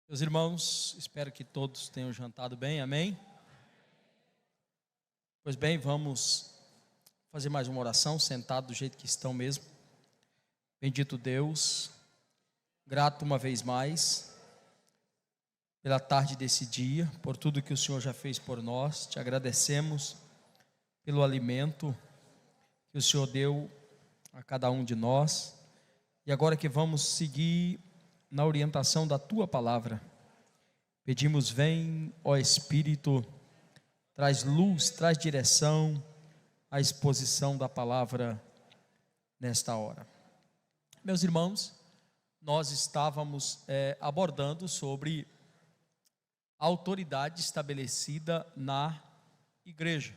Meus irmãos, espero que todos tenham jantado bem, amém? Pois bem, vamos fazer mais uma oração, sentado do jeito que estão mesmo. Bendito Deus, grato uma vez mais, pela tarde desse dia, por tudo que o Senhor já fez por nós. Te agradecemos pelo alimento que o Senhor deu a cada um de nós. E agora que vamos seguir na orientação da Tua Palavra, pedimos: vem, ó Espírito, traz luz, traz direção à exposição da Palavra nesta hora. Meus irmãos, nós estávamos abordando sobre a autoridade estabelecida na igreja.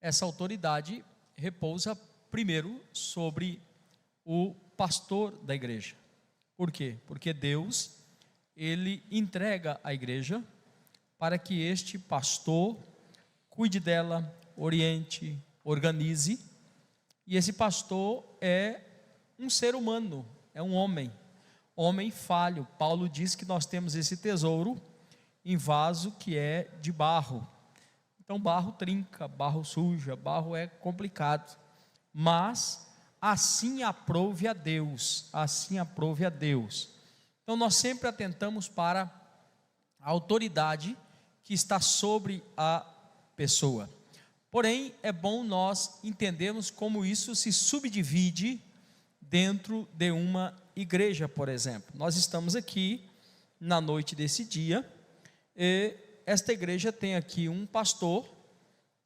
Essa autoridade repousa primeiro sobre o pastor da igreja. Por quê? Porque Deus, Ele entrega a igreja para que este pastor cuide dela, oriente, organize. E esse pastor é um ser humano, é um homem falho. Paulo diz que nós temos esse tesouro em vaso que é de barro. Então barro trinca, barro suja, barro é complicado. Mas assim aprouve a Deus, assim aprouve a Deus. Então nós sempre atentamos para a autoridade que está sobre a pessoa. Porém, é bom nós entendermos como isso se subdivide dentro de uma igreja, por exemplo. Nós estamos aqui na noite desse dia, e esta igreja tem aqui um pastor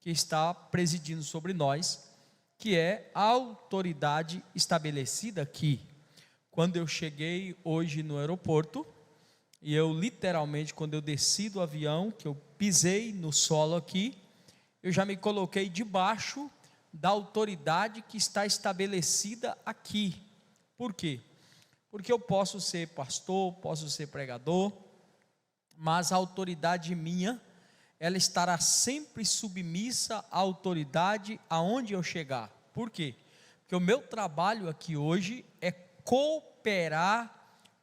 que está presidindo sobre nós, que é a autoridade estabelecida aqui. Quando eu cheguei hoje no aeroporto, e eu literalmente, quando eu desci do avião, que eu pisei no solo aqui, eu já me coloquei debaixo da autoridade que está estabelecida aqui. Por quê? Porque eu posso ser pastor, posso ser pregador, mas a autoridade minha, ela estará sempre submissa à autoridade aonde eu chegar. Por quê? Porque o meu trabalho aqui hoje é cooperar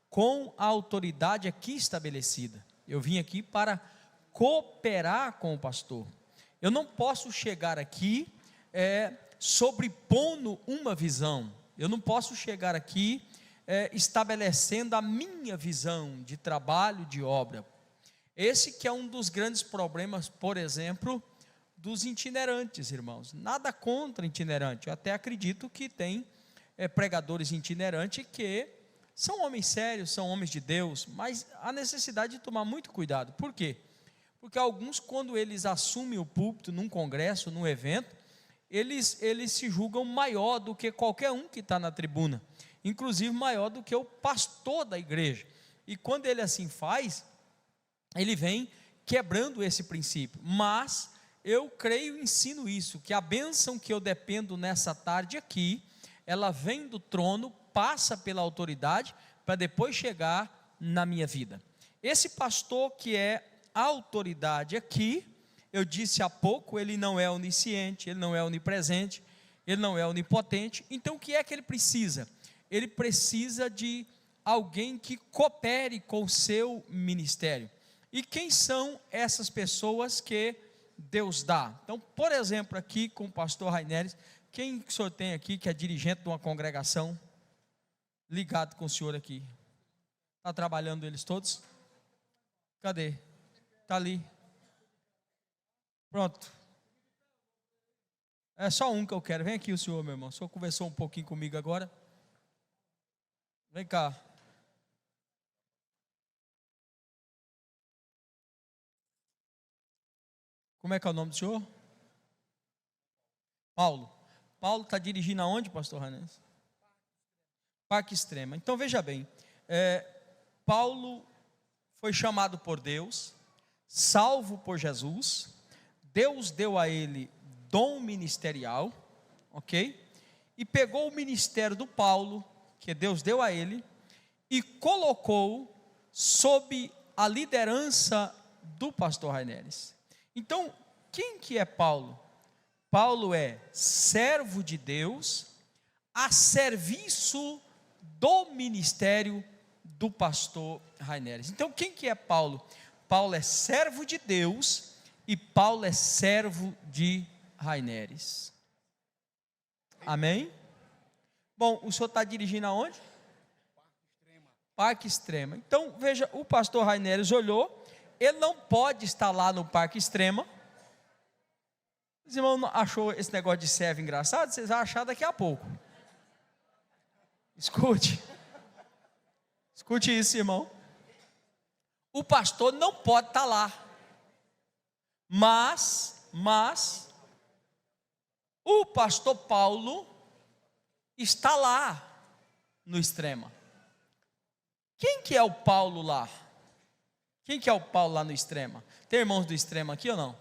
com a autoridade aqui estabelecida. Eu vim aqui para cooperar com o pastor. Eu não posso chegar aqui sobrepondo uma visão. Eu não posso chegar aqui estabelecendo a minha visão de trabalho, de obra. Esse que é um dos grandes problemas, por exemplo, dos itinerantes, irmãos. Nada contra itinerante. Eu até acredito que tem pregadores itinerantes que são homens sérios, são homens de Deus, mas há necessidade de tomar muito cuidado. Por quê? Porque alguns, quando eles assumem o púlpito num congresso, num evento, eles se julgam maior do que qualquer um que está na tribuna, inclusive maior do que o pastor da igreja. E quando ele assim faz, ele vem quebrando esse princípio. Mas eu creio e ensino isso, que a bênção que eu dependo nessa tarde aqui, ela vem do trono, passa pela autoridade, para depois chegar na minha vida. Esse pastor que é a autoridade aqui, eu disse há pouco, ele não é onisciente, ele não é onipresente, ele não é onipotente. Então o que é que ele precisa? Ele precisa de alguém que coopere com o seu ministério. E quem são essas pessoas que Deus dá? Então, por exemplo, aqui com o pastor Rainelis, quem que o senhor tem aqui que é dirigente de uma congregação, ligado com o senhor aqui? Está trabalhando eles todos? Cadê? Está ali. Pronto. É só um que eu quero. Vem aqui o senhor, meu irmão. O senhor conversou um pouquinho comigo agora. Vem cá. Como é que é o nome do senhor? Paulo. Paulo está dirigindo aonde, pastor Rainelis? Parque Extrema. Então veja bem, Paulo foi chamado por Deus, salvo por Jesus. Deus deu a ele dom ministerial, ok? E pegou o ministério do Paulo, que Deus deu a ele, e colocou sob a liderança do pastor Rainelis. Então, quem que é Paulo? Paulo é servo de Deus, a serviço do ministério do pastor Raineres. Então, quem que é Paulo? Paulo é servo de Deus e Paulo é servo de Raineres. Amém? Bom, o senhor está dirigindo aonde? Parque Extrema. Então, veja, o pastor Raineres olhou, ele não pode estar lá no Parque Extrema. Os irmãos achou esse negócio de servo engraçado? Vocês vão achar daqui a pouco. Escute isso, irmão. O pastor não pode estar lá, mas o pastor Paulo está lá no Extrema. Quem que é o Paulo lá? Quem que é o Paulo lá no Extrema? Tem irmãos do Extrema aqui ou não?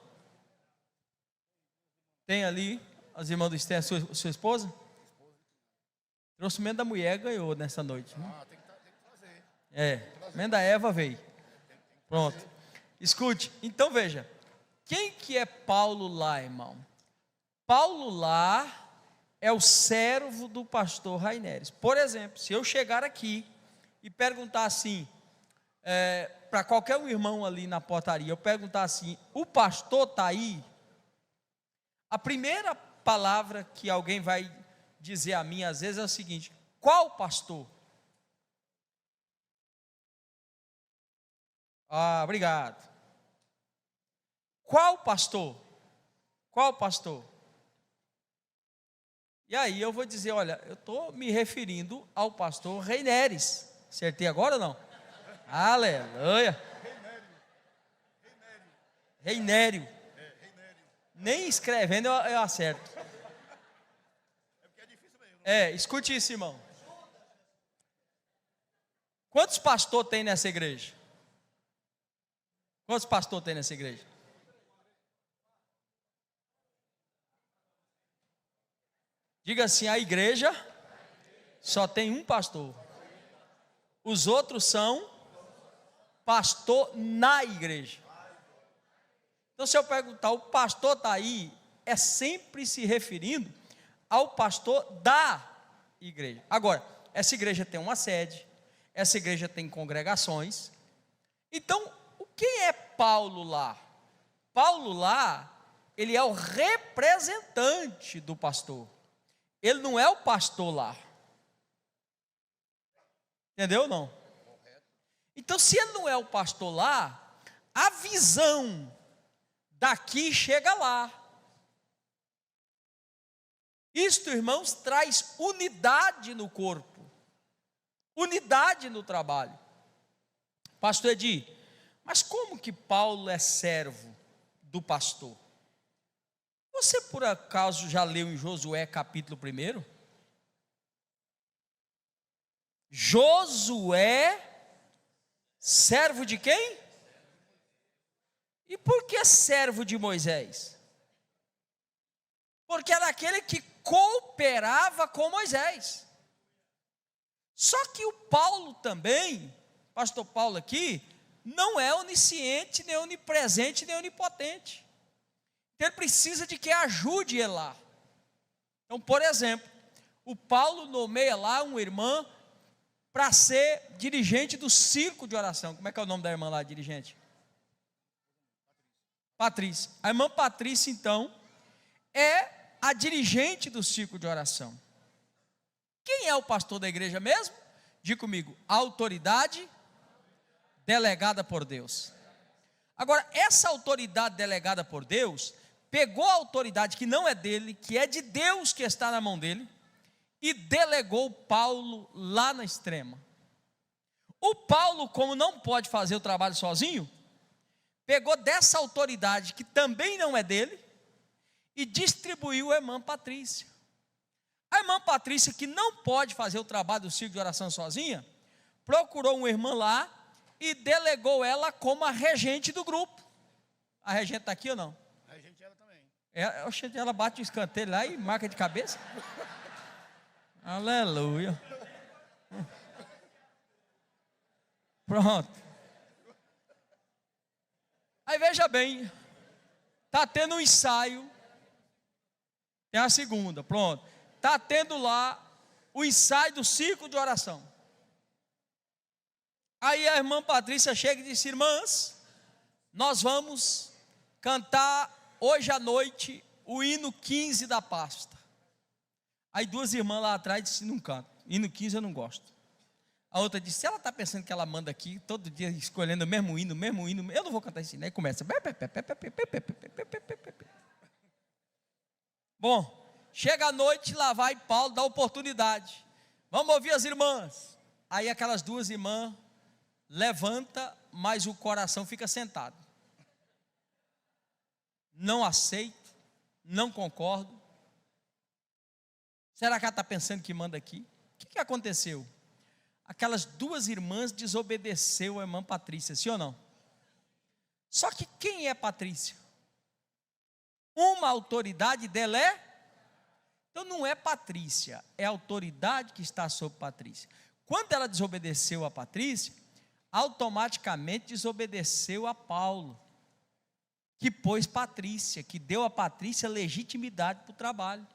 Tem ali as irmãs do Extrema, sua esposa? Trouxe menos da mulher, ganhou nessa noite. Né? Tem que fazer. Menos da Eva veio. Pronto. Escute, então veja. Quem que é Paulo lá, irmão? Paulo lá é o servo do pastor Raineres. Por exemplo, se eu chegar aqui e perguntar assim, para qualquer um irmão ali na portaria, eu perguntar assim, o pastor está aí? A primeira palavra que alguém vai dizer a mim, às vezes, é o seguinte: qual pastor? Ah, obrigado. Qual pastor? Qual pastor? E aí eu vou dizer, olha, eu estou me referindo ao pastor Raineres. Acertei agora ou não? Aleluia. Reinério. Nem escrevendo eu acerto. Escute isso, irmão. Quantos pastores tem nessa igreja? Quantos pastores tem nessa igreja? Diga assim, a igreja só tem um pastor. Os outros são pastor na igreja. Então, se eu perguntar, o pastor está aí, é sempre se referindo ao pastor da igreja. Agora, essa igreja tem uma sede, essa igreja tem congregações. Então, quem é Paulo lá? Paulo lá, ele é o representante do pastor. Ele não é o pastor lá. Entendeu ou não? Então, se ele não é o pastor lá, a visão daqui chega lá. Isto, irmãos, traz unidade no corpo, unidade no trabalho. Pastor Edi, mas como que Paulo é servo do pastor? Você por acaso já leu em Josué capítulo 1? Josué, servo de quem? E por que servo de Moisés? Porque era aquele que cooperava com Moisés. Só que o Paulo também, pastor Paulo aqui, não é onisciente, nem onipresente, nem onipotente. Ele precisa de quem ajude ele lá. Então, por exemplo, o Paulo nomeia lá uma irmã para ser dirigente do círculo de oração. Como é que é o nome da irmã lá, dirigente? Patrícia. A irmã Patrícia, então, é a dirigente do círculo de oração. Quem é o pastor da igreja mesmo? Diga comigo, a autoridade delegada por Deus. Agora, essa autoridade delegada por Deus, pegou a autoridade que não é dele, que é de Deus que está na mão dele, e delegou Paulo lá na Extrema. O Paulo, como não pode fazer o trabalho sozinho, pegou dessa autoridade que também não é dele, e distribuiu a irmã Patrícia. A irmã Patrícia, que não pode fazer o trabalho do círculo de oração sozinha, procurou uma irmã lá e delegou ela como a regente do grupo. A regente está aqui ou não? A regente ela também. Ela bate o escanteio lá e marca de cabeça. Aleluia. Pronto. Aí veja bem, está tendo um ensaio, tem a segunda, pronto. Está tendo lá o ensaio do círculo de oração. Aí a irmã Patrícia chega e disse: irmãs, nós vamos cantar hoje à noite o hino 15 da pasta. Aí duas irmãs lá atrás disseram: não canto, hino 15 eu não gosto. A outra disse: se ela está pensando que ela manda aqui, todo dia escolhendo o mesmo hino, eu não vou cantar esse hino. Aí começa. Bom, chega a noite, lá vai Paulo, dá oportunidade. Vamos ouvir as irmãs. Aí aquelas duas irmãs levanta, mas o coração fica sentado. Não aceito, não concordo. Será que ela está pensando que manda aqui? O que aconteceu? Aquelas duas irmãs desobedeceu a irmã Patrícia, sim ou não? Só que quem é Patrícia? Uma autoridade dela é? Então não é Patrícia, é a autoridade que está sobre Patrícia. Quando ela desobedeceu a Patrícia, automaticamente desobedeceu a Paulo, que pôs Patrícia, que deu a Patrícia legitimidade para o trabalho.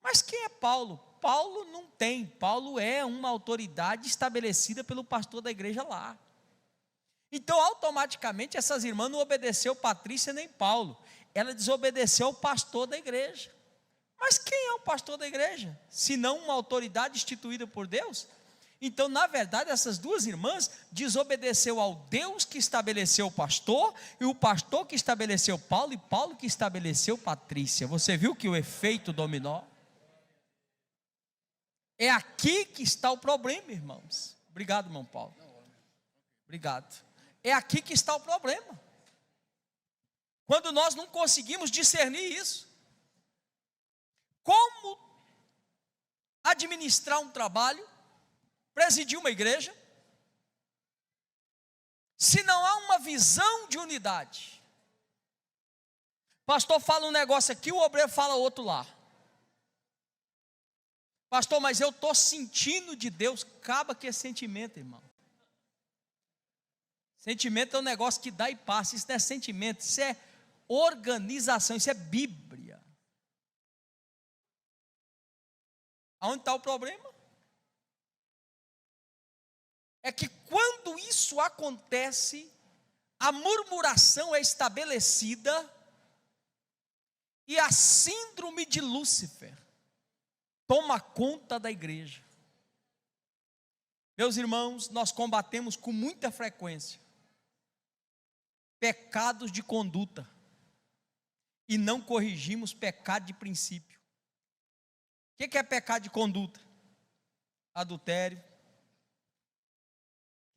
Mas quem é Paulo? Paulo não tem, Paulo é uma autoridade estabelecida pelo pastor da igreja lá. Então automaticamente essas irmãs não obedeceu Patrícia nem Paulo, ela desobedeceu ao pastor da igreja. Mas quem é o pastor da igreja? Se não uma autoridade instituída por Deus? Então, na verdade, essas duas irmãs desobedeceu ao Deus que estabeleceu o pastor, e o pastor que estabeleceu Paulo, e Paulo que estabeleceu Patrícia. Você viu que o efeito dominó? É aqui que está o problema, irmãos. Obrigado, irmão Paulo. Obrigado. É aqui que está o problema. Quando nós não conseguimos discernir isso. Como administrar um trabalho, presidir uma igreja, se não há uma visão de unidade? Pastor fala um negócio aqui, o obreiro fala outro lá. Pastor, mas eu estou sentindo de Deus. Acaba que é sentimento, irmão. Sentimento é um negócio que dá e passa. Isso não é sentimento, isso é organização, isso é Bíblia. Aonde está o problema? É que quando isso acontece, a murmuração é estabelecida e a síndrome de Lúcifer toma conta da igreja. Meus irmãos, nós combatemos com muita frequência pecados de conduta e não corrigimos pecado de princípio. O que é pecado de conduta? Adultério.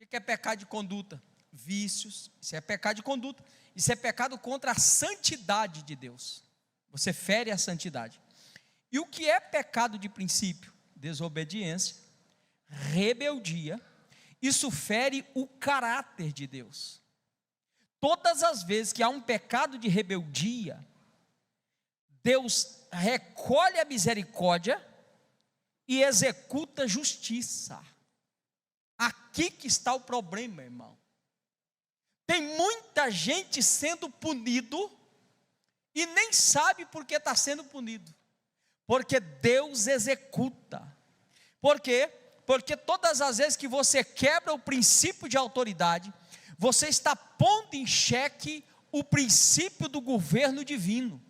O que é pecado de conduta? Vícios. Isso é pecado de conduta. Isso é pecado contra a santidade de Deus. Você fere a santidade. E o que é pecado de princípio? Desobediência, rebeldia. Isso fere o caráter de Deus. Todas as vezes que há um pecado de rebeldia, Deus recolhe a misericórdia e executa justiça. Aqui que está o problema, irmão. Tem muita gente sendo punido e nem sabe por que está sendo punido. Porque Deus executa. Por quê? Porque todas as vezes que você quebra o princípio de autoridade, você está pondo em xeque o princípio do governo divino.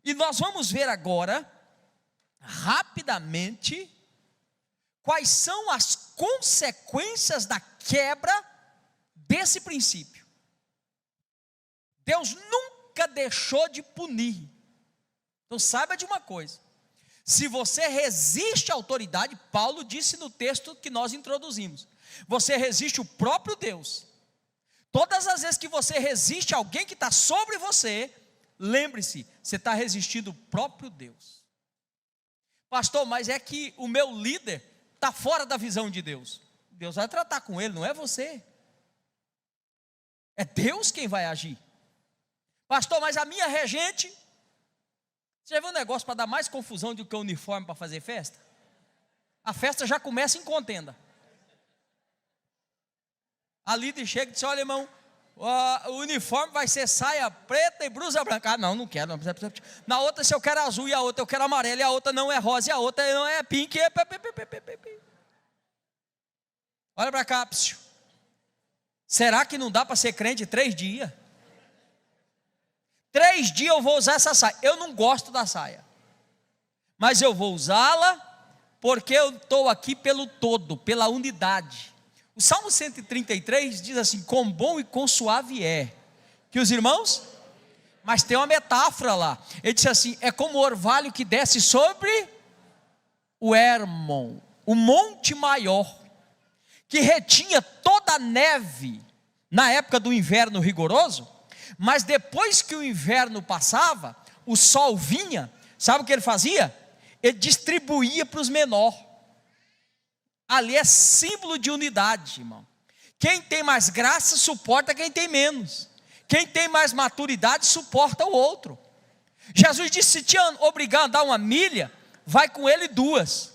E nós vamos ver agora, rapidamente, quais são as consequências da quebra desse princípio. Deus nunca deixou de punir. Então saiba de uma coisa: se você resiste à autoridade, Paulo disse no texto que nós introduzimos, você resiste o próprio Deus. Todas as vezes que você resiste a alguém que está sobre você, lembre-se, você está resistindo o próprio Deus. Pastor, mas é que o meu líder está fora da visão de Deus. Deus vai tratar com ele, não é você. É Deus quem vai agir. Pastor, mas a minha regente... Você já viu um negócio para dar mais confusão do que o uniforme para fazer festa? A festa já começa em contenda. A líder chega e diz: olha, irmão, o uniforme vai ser saia preta e blusa branca. Ah, não quero. Não. Na outra, se eu quero azul, e a outra eu quero amarelo, e a outra não é rosa, e a outra não é pink. Olha para cá, psiu. Será que não dá para ser crente 3 dias? 3 dias eu vou usar essa saia. Eu não gosto da saia, mas eu vou usá-la, porque eu estou aqui pelo todo, pela unidade. O Salmo 133 diz assim: quão bom e quão suave é, que os irmãos, mas tem uma metáfora lá, ele disse assim: é como o orvalho que desce sobre o Hermon, o monte maior, que retinha toda a neve, na época do inverno rigoroso, mas depois que o inverno passava, o sol vinha, sabe o que ele fazia? Ele distribuía para os menores. Ali é símbolo de unidade, irmão. Quem tem mais graça suporta quem tem menos. Quem tem mais maturidade suporta o outro. Jesus disse: se te obrigar a andar 1 milha, vai com ele 2.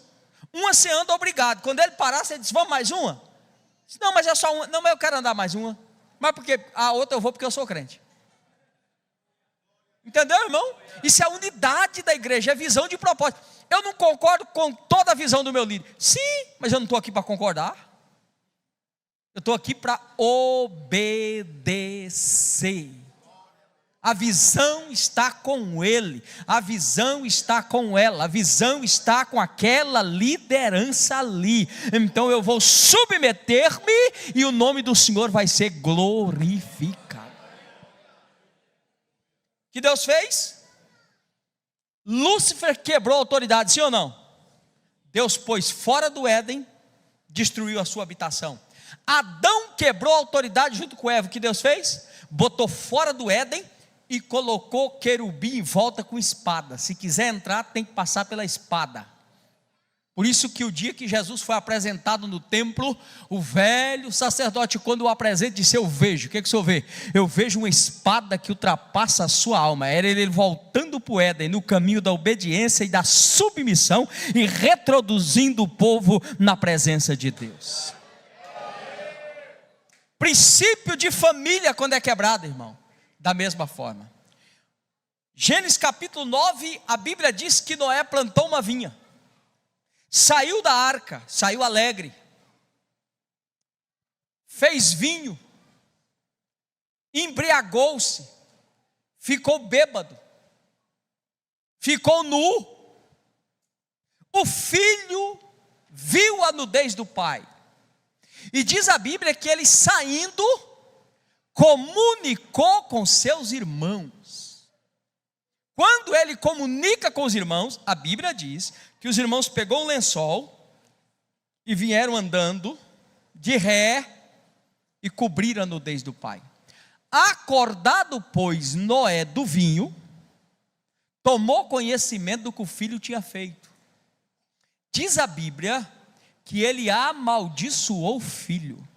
Uma você anda obrigado. Quando ele parar, você diz: vamos mais uma? Não, mas é só uma. Não, mas eu quero andar mais uma. Mas porque a outra eu vou porque eu sou crente. Entendeu, irmão? Isso é a unidade da igreja, é visão de propósito. Eu não concordo com toda a visão do meu líder. Sim, mas eu não estou aqui para concordar. Eu estou aqui para obedecer. A visão está com ele, a visão está com ela, a visão está com aquela liderança ali. Então eu vou submeter-me e o nome do Senhor vai ser glorificado. O que Deus fez? Lúcifer quebrou a autoridade, sim ou não? Deus pôs fora do Éden, destruiu a sua habitação. Adão quebrou a autoridade junto com Eva. O que Deus fez? Botou fora do Éden e colocou querubim em volta com espada. Se quiser entrar, tem que passar pela espada. Por isso que o dia que Jesus foi apresentado no templo, o velho sacerdote, quando o apresenta, disse: eu vejo. O que o senhor vê? Eu vejo uma espada que ultrapassa a sua alma. Era ele voltando para o Éden, no caminho da obediência e da submissão, e retroduzindo o povo na presença de Deus. Princípio de família quando é quebrado, irmão, da mesma forma. Gênesis capítulo 9, a Bíblia diz que Noé plantou uma vinha, saiu da arca, saiu alegre, fez vinho, embriagou-se, ficou bêbado, ficou nu. O filho viu a nudez do pai, e diz a Bíblia que ele, saindo, comunicou com seus irmãos. Quando ele comunica com os irmãos, a Bíblia diz que os irmãos pegou um lençol e vieram andando de ré e cobriram a nudez do pai. Acordado, pois, Noé do vinho, tomou conhecimento do que o filho tinha feito. Diz a Bíblia que ele amaldiçoou o filho.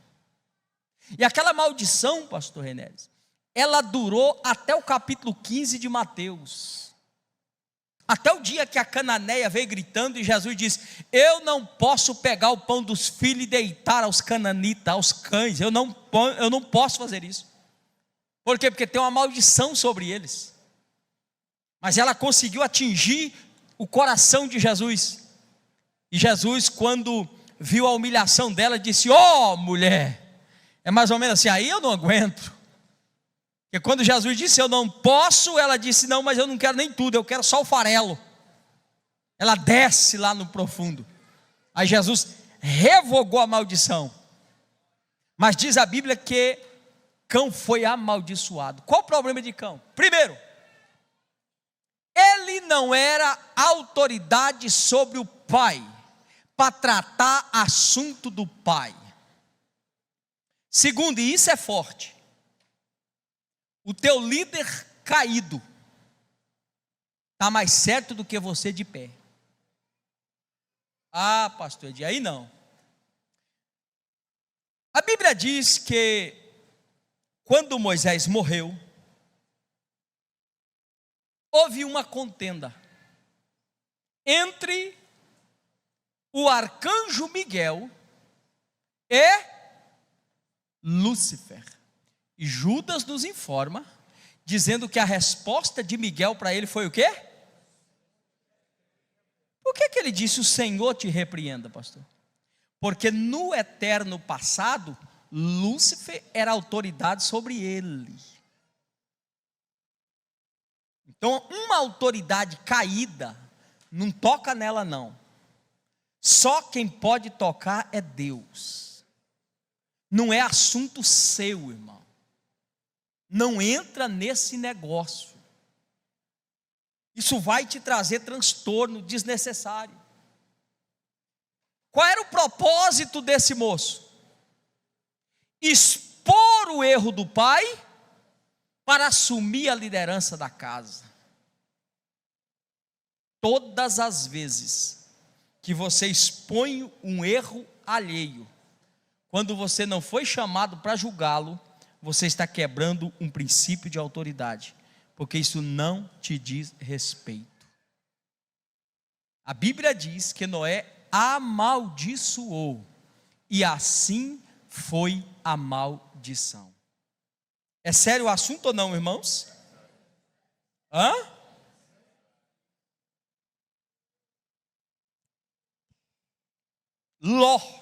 E aquela maldição, pastor Renélis, ela durou até o capítulo 15 de Mateus. Até o dia que a cananeia veio gritando e Jesus disse: eu não posso pegar o pão dos filhos e deitar aos cananitas, aos cães. Eu não posso fazer isso. Por quê? Porque tem uma maldição sobre eles. Mas ela conseguiu atingir o coração de Jesus. E Jesus, quando viu a humilhação dela, disse: ó, mulher. É mais ou menos assim: aí eu não aguento. Porque quando Jesus disse eu não posso, ela disse: não, mas eu não quero nem tudo, eu quero só o farelo. Ela desce lá no profundo. Aí Jesus revogou a maldição. Mas diz a Bíblia que Cão foi amaldiçoado. Qual o problema de Cão? Primeiro, ele não era autoridade sobre o pai, para tratar assunto do pai. Segundo, e isso é forte, o teu líder caído está mais certo do que você de pé. Ah, pastor Edi, aí não. A Bíblia diz que quando Moisés morreu, houve uma contenda entre o arcanjo Miguel e Lúcifer. E Judas nos informa, dizendo que a resposta de Miguel para ele foi o quê? Por que ele disse: o Senhor te repreenda, pastor? Porque no eterno passado, Lúcifer era autoridade sobre ele. Então, uma autoridade caída, não toca nela não. Só quem pode tocar é Deus. Não é assunto seu, irmão. Não entra nesse negócio. Isso vai te trazer transtorno desnecessário. Qual era o propósito desse moço? Expor o erro do pai para assumir a liderança da casa. Todas as vezes que você expõe um erro alheio, quando você não foi chamado para julgá-lo, você está quebrando um princípio de autoridade, porque isso não te diz respeito. A Bíblia diz que Noé amaldiçoou, e assim foi a maldição. É sério o assunto ou não, irmãos? Hã? Ló. O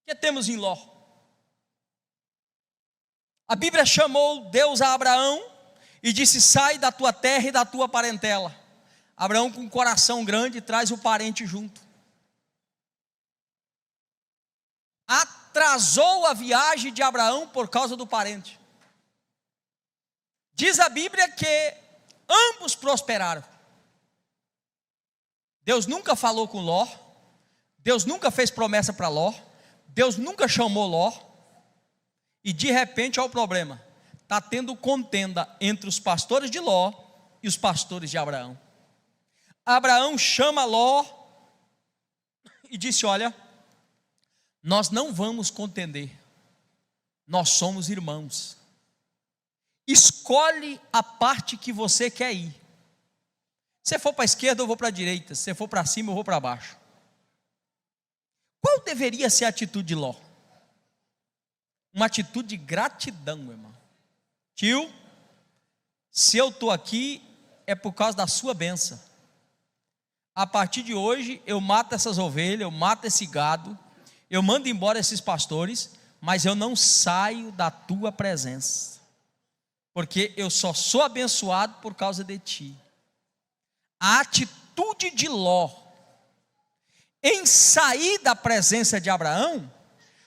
que temos em Ló? A Bíblia chamou Deus a Abraão e disse: sai da tua terra e da tua parentela. Abraão, com um coração grande, traz o parente junto. Atrasou a viagem de Abraão por causa do parente. Diz a Bíblia que ambos prosperaram. Deus nunca falou com Ló. Deus nunca fez promessa para Ló. Deus nunca chamou Ló. E de repente, olha o problema. Está tendo contenda entre os pastores de Ló e os pastores de Abraão. Abraão chama Ló e disse: olha, nós não vamos contender, nós somos irmãos. Escolhe a parte que você quer ir. Se for para a esquerda, eu vou para a direita. Se for para cima, eu vou para baixo. Qual deveria ser a atitude de Ló? Uma atitude de gratidão, meu irmão. Tio, se eu estou aqui, é por causa da sua bênção. A partir de hoje, eu mato essas ovelhas, eu mato esse gado, eu mando embora esses pastores, mas eu não saio da tua presença, porque eu só sou abençoado por causa de ti. A atitude de Ló em sair da presença de Abraão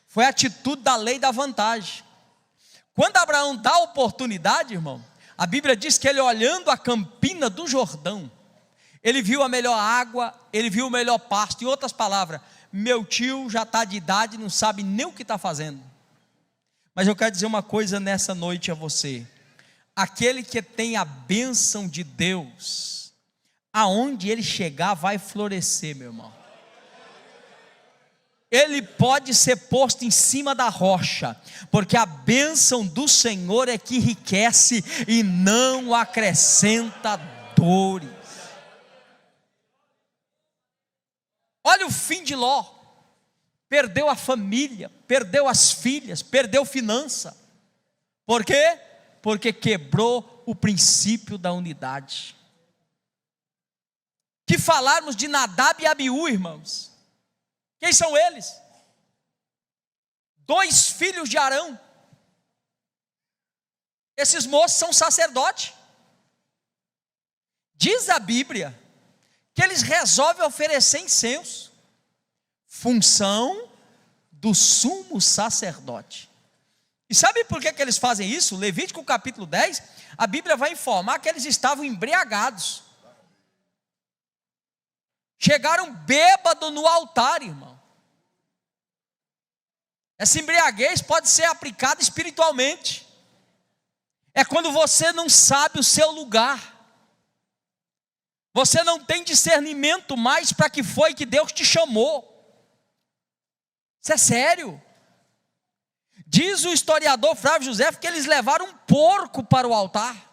foi a atitude da lei da vantagem. Quando Abraão dá a oportunidade, irmão, a Bíblia diz que ele, olhando a campina do Jordão, ele viu a melhor água, ele viu o melhor pasto. Em outras palavras, meu tio já está de idade, não sabe nem o que está fazendo. Mas eu quero dizer uma coisa nessa noite a você: aquele que tem a bênção de Deus, aonde ele chegar vai florescer, meu irmão. Ele pode ser posto em cima da rocha, porque a bênção do Senhor é que enriquece e não acrescenta dores. Olha o fim de Ló. Perdeu a família, perdeu as filhas, perdeu finança. Por quê? Porque quebrou o princípio da unidade. Que falarmos de Nadab e Abiú, irmãos. Quem são eles? 2 filhos de Arão. Esses moços são sacerdotes. Diz a Bíblia que eles resolvem oferecer incenso, função do sumo sacerdote. E sabe por que eles fazem isso? Levítico capítulo 10, a Bíblia vai informar que eles estavam embriagados. Chegaram bêbados no altar, irmão. Essa embriaguez pode ser aplicada espiritualmente. É quando você não sabe o seu lugar. Você não tem discernimento mais para que foi que Deus te chamou. Isso é sério. Diz o historiador Flávio José que eles levaram um porco para o altar.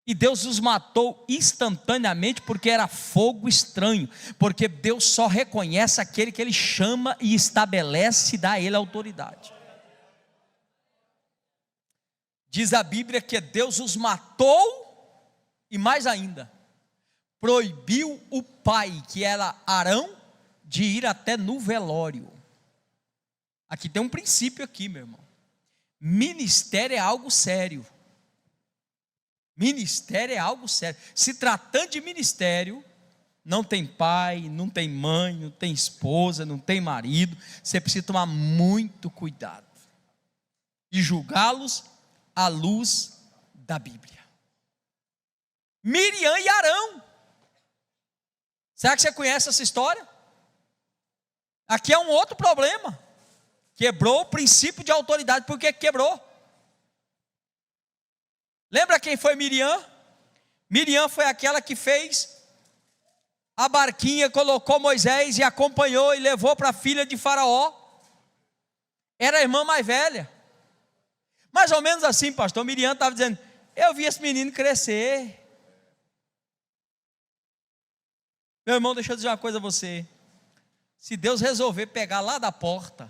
E Deus os matou instantaneamente, porque era fogo estranho. Porque Deus só reconhece aquele que Ele chama e estabelece e dá a Ele autoridade. Diz a Bíblia que Deus os matou. E mais ainda, proibiu o pai, que era Arão, de ir até no velório. Aqui tem um princípio aqui, meu irmão. Ministério é algo sério. Ministério é algo sério. Se tratando de ministério, não tem pai, não tem mãe, não tem esposa, não tem marido. Você precisa tomar muito cuidado e julgá-los à luz da Bíblia. Miriam e Arão. Será que você conhece essa história? Aqui é um outro problema. Quebrou o princípio de autoridade. Por que quebrou? Lembra quem foi Miriam? Miriam foi aquela que fez a barquinha, colocou Moisés e acompanhou e levou para a filha de Faraó. Era a irmã mais velha. Mais ou menos assim, pastor. Miriam estava dizendo: eu vi esse menino crescer. Meu irmão, deixa eu dizer uma coisa a você. Se Deus resolver pegar lá da porta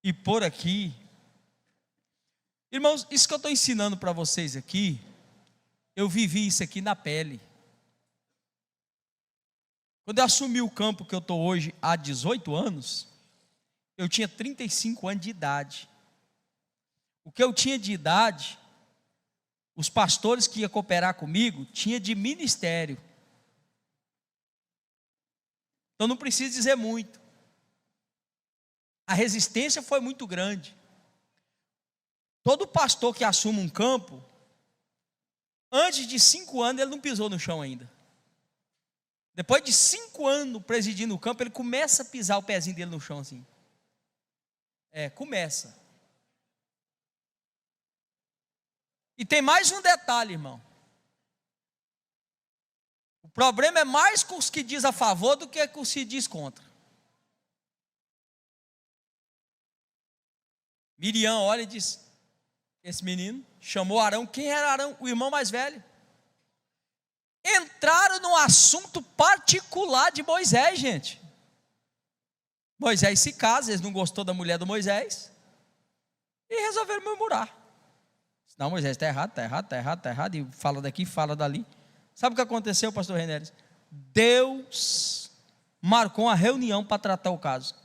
e pôr aqui, irmãos, isso que eu estou ensinando para vocês aqui, eu vivi isso aqui na pele. Quando eu assumi o campo que eu estou hoje há 18 anos, eu tinha 35 anos de idade. O que eu tinha de idade, os pastores que iam cooperar comigo, tinha de ministério. Então não preciso dizer muito. A resistência foi muito grande. Todo pastor que assume um campo, antes de 5 anos ele não pisou no chão ainda. Depois de 5 anos presidindo o campo, ele começa a pisar o pezinho dele no chão assim. Começa. E tem mais um detalhe, irmão. O problema é mais com os que diz a favor do que com os que diz contra. Miriam olha e diz: esse menino chamou Arão. Quem era Arão? O irmão mais velho. Entraram no assunto particular de Moisés, gente. Moisés se casa, eles não gostou da mulher do Moisés e resolveram murmurar. Não, Moisés está errado, está errado, está errado, está errado. E fala daqui, fala dali. Sabe o que aconteceu, pastor Renério? Deus marcou uma reunião para tratar o caso.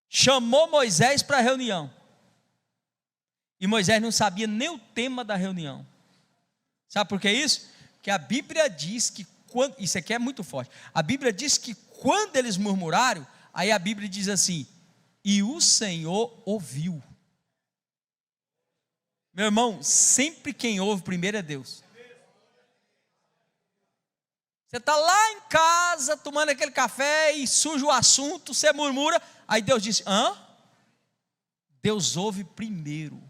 Chamou Moisés para a reunião. E Moisés não sabia nem o tema da reunião. Sabe por que isso? Porque a Bíblia diz que, isso aqui é muito forte, a Bíblia diz que quando eles murmuraram, aí a Bíblia diz assim: e o Senhor ouviu. Meu irmão, sempre quem ouve primeiro é Deus. Você está lá em casa, tomando aquele café e surge o assunto, você murmura, aí Deus diz: hã? Deus ouve primeiro.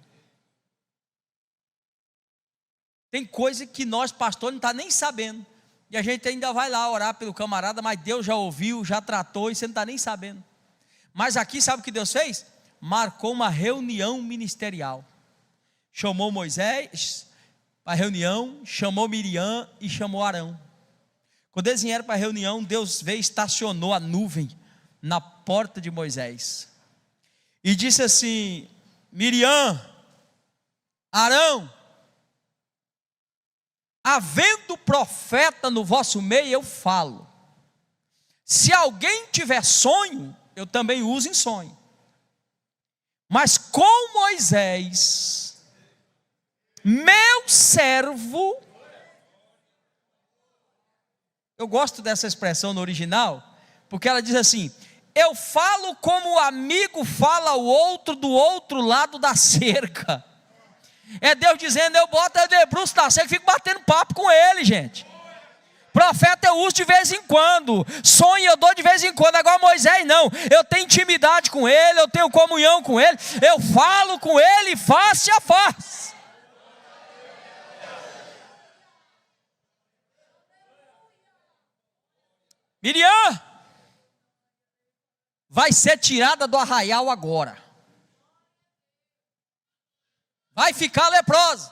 Tem coisa que nós, pastores, não está nem sabendo. E a gente ainda vai lá orar pelo camarada, mas Deus já ouviu, já tratou, e você não está nem sabendo. Mas aqui, sabe o que Deus fez? Marcou uma reunião ministerial. Chamou Moisés para a reunião, chamou Miriam e chamou Arão. Quando eles vieram para a reunião, Deus veio e estacionou a nuvem na porta de Moisés. E disse assim: Miriam, Arão, havendo profeta no vosso meio, eu falo. Se alguém tiver sonho, eu também uso em sonho. Mas com Moisés, meu servo, eu gosto dessa expressão no original, porque ela diz assim: eu falo como o amigo fala ao outro do outro lado da cerca. É Deus dizendo: eu boto a debruço na cerca e fico batendo papo com ele, gente. Profeta eu uso de vez em quando, sonho eu dou de vez em quando. Agora Moisés não, eu tenho intimidade com ele, eu tenho comunhão com ele, eu falo com ele face a face. Miriam vai ser tirada do arraial agora, vai ficar leprosa.